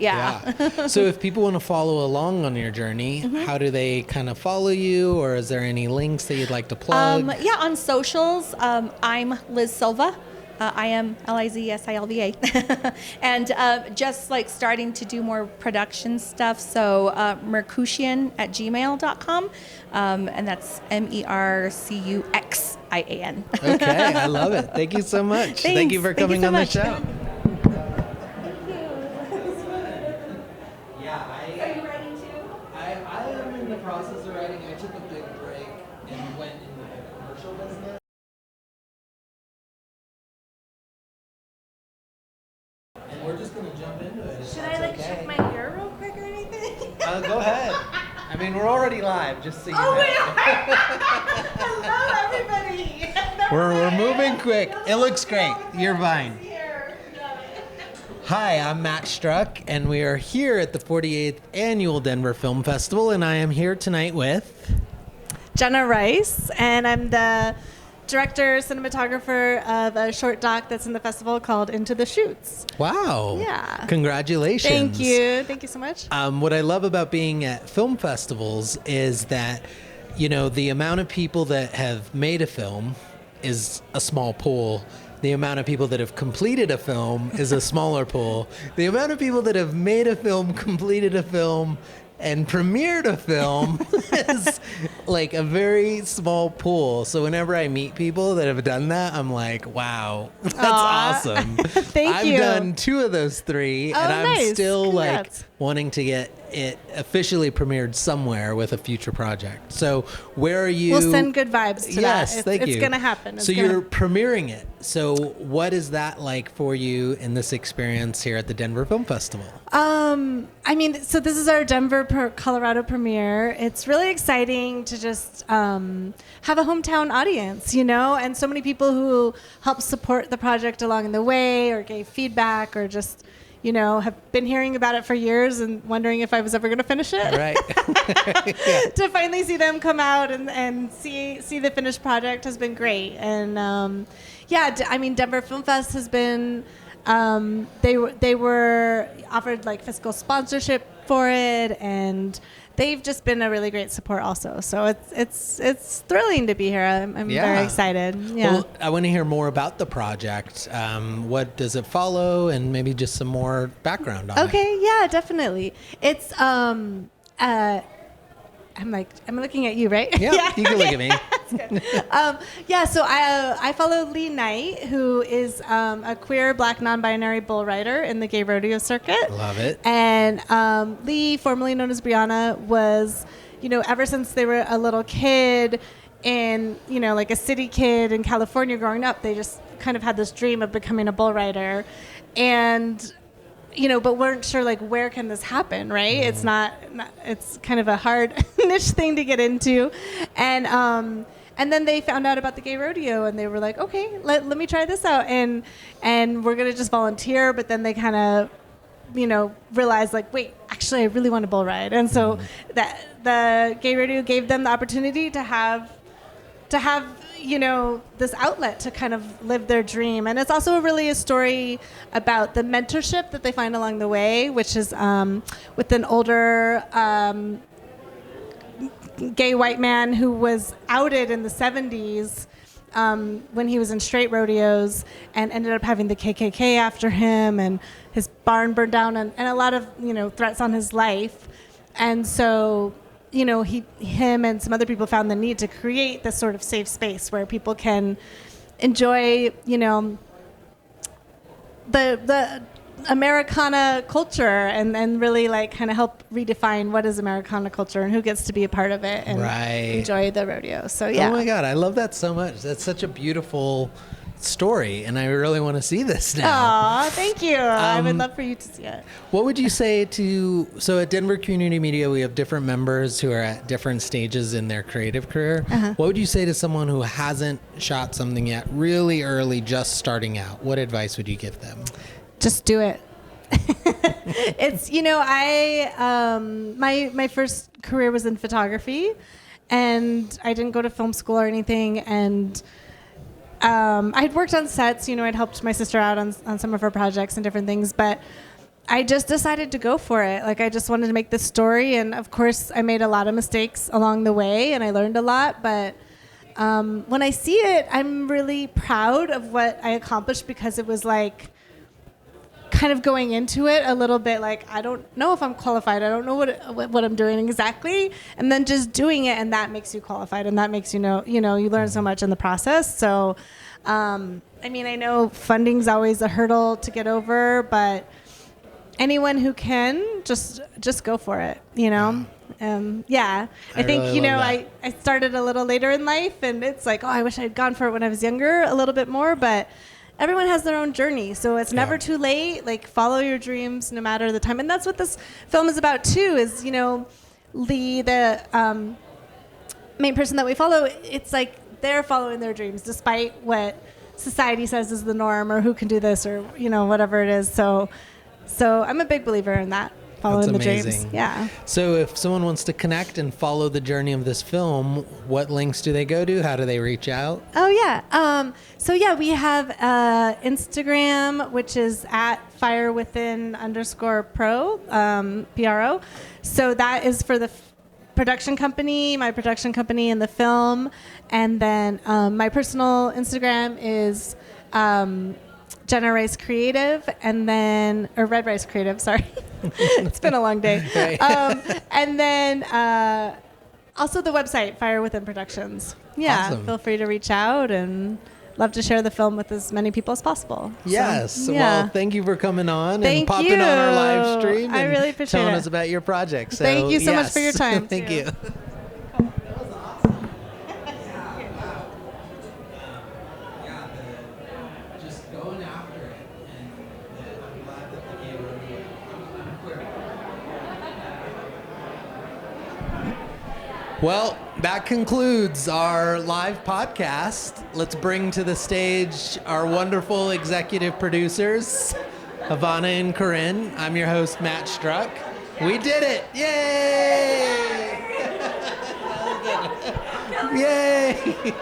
So if people want to follow along on your journey, how do they kind of follow you, or is there any links that you'd like to plug? On socials, I'm Liz Silva. I am Lizsilva. And just like starting to do more production stuff. So mercuxian@gmail.com. And that's MERCUXIAN. Okay, I love it. Thank you so much. Thanks. Thank you for coming on the show. Are you writing too? I am in the process of writing. I took a big break and went into the commercial business. And we're just going to jump into it. Should I like check my hair real quick or anything? Go ahead. I mean, we're already live, just so you know. Oh, we are! Hello, everybody! We're moving quick. It looks great. You're fine. Hi, I'm Matt Struck, and we are here at the 48th Annual Denver Film Festival, and I am here tonight with Jenna Rice, and I'm the director, cinematographer of a short doc that's in the festival called Into the Shoots. Wow. Yeah. Congratulations. Thank you. Thank you so much. What I love about being at film festivals is that, the amount of people that have made a film is a small pool, the amount of people that have completed a film is a smaller pool. The amount of people that have made a film, completed a film, and premiered a film is like a very small pool. So whenever I meet people that have done that, I'm like, wow, that's awesome. Thank I've you. done 2 of those 3, and I'm nice. still Congrats. like wanting to get it officially premiered somewhere with a future project. So where are you? We'll send good vibes to Yes, that. thank you. It's going to happen. So you're premiering it. So what is that like for you in this experience here at the Denver Film Festival? I mean, so this is our Denver, Colorado premiere. It's really exciting to just have a hometown audience, you know, and so many people who helped support the project along the way or gave feedback or just, you know, have been hearing about it for years and wondering if I was ever going to finish it. Right. To finally see them come out and see the finished project has been great. And I mean, Denver Film Fest has been. They were offered like fiscal sponsorship for it, and they've just been a really great support also. So it's thrilling to be here. I'm very excited. Yeah. Well, I want to hear more about the project. What does it follow, and maybe just some more background on it. Okay. Yeah, definitely. It's I'm looking at you, right? Yeah, you can look at me. So I follow Lee Knight, who is a queer Black non-binary bull rider in the gay rodeo circuit. Love it. And Lee, formerly known as Brianna, was, you know, ever since they were a little kid and, you know, like a city kid in California growing up, they just kind of had this dream of becoming a bull rider. And you know, but weren't sure like where can this happen, right? It's not it's kind of a hard niche thing to get into, and then they found out about the gay rodeo and they were like, okay, let me try this out, and we're gonna just volunteer. But then they kind of, you know, realized like, wait, actually, I really want a bull ride, and so that the gay rodeo gave them the opportunity to have you know, this outlet to kind of live their dream. And it's also really a story about the mentorship that they find along the way, which is with an older gay white man who was outed in the 70s when he was in straight rodeos and ended up having the KKK after him, and his barn burned down, and a lot of, you know, threats on his life. And so, you know, him and some other people found the need to create this sort of safe space where people can enjoy, you know, the Americana culture and really like kind of help redefine what is Americana culture and who gets to be a part of it and enjoy the rodeo. So yeah. Oh my God, I love that so much. That's such a beautiful story, and I really want to see this now. Aw, thank you. I would love for you to see it. What would you say so at Denver Community Media, we have different members who are at different stages in their creative career. What would you say to someone who hasn't shot something yet, really early, just starting out? What advice would you give them? Just do it. It's, you know, my first career was in photography, and I didn't go to film school or anything, and I'd worked on sets, you know, I'd helped my sister out on some of her projects and different things, but I just decided to go for it. Like, I just wanted to make this story, and of course I made a lot of mistakes along the way and I learned a lot, but when I see it, I'm really proud of what I accomplished, because it was like kind of going into it a little bit like, I don't know if I'm qualified, I don't know what I'm doing exactly, and then just doing it, and that makes you qualified, and that makes you know, you learn so much in the process. So I mean, I know funding's always a hurdle to get over, but anyone who can, just go for it, you know. I think really you know, love I started a little later in life, and it's like, oh, I wish I'd gone for it when I was younger a little bit more, but everyone has their own journey, so it's never too late. Like, follow your dreams no matter the time, and that's what this film is about too. Is, you know, Lee, the main person that we follow, it's like they're following their dreams despite what society says is the norm, or who can do this, or, you know, whatever it is. So I'm a big believer in that. Following the dreams. Yeah. So if someone wants to connect and follow the journey of this film, what links do they go to? How do they reach out? Oh, yeah. We have Instagram, which is at firewithin_pro, PRO. So that is for the production company, my production company, and the film. And then my personal Instagram is Jenna Rice Creative, and then, or Red Rice Creative, sorry. It's been a long day. Right. And then also the website, Fire Within Productions. Yeah, Awesome. feel free to reach out, and love to share the film with as many people as possible. Yes. So, yeah. Well, thank you for coming on and Thank popping on our you. live stream. I and really appreciate telling it. us about your project. So, Thank you so much yes. for your time, Thank too. you. Well, that concludes our live podcast. Let's bring to the stage our wonderful executive producers, Havana and Corinne. I'm your host, Matt Struck. We did it! Yay! Yay!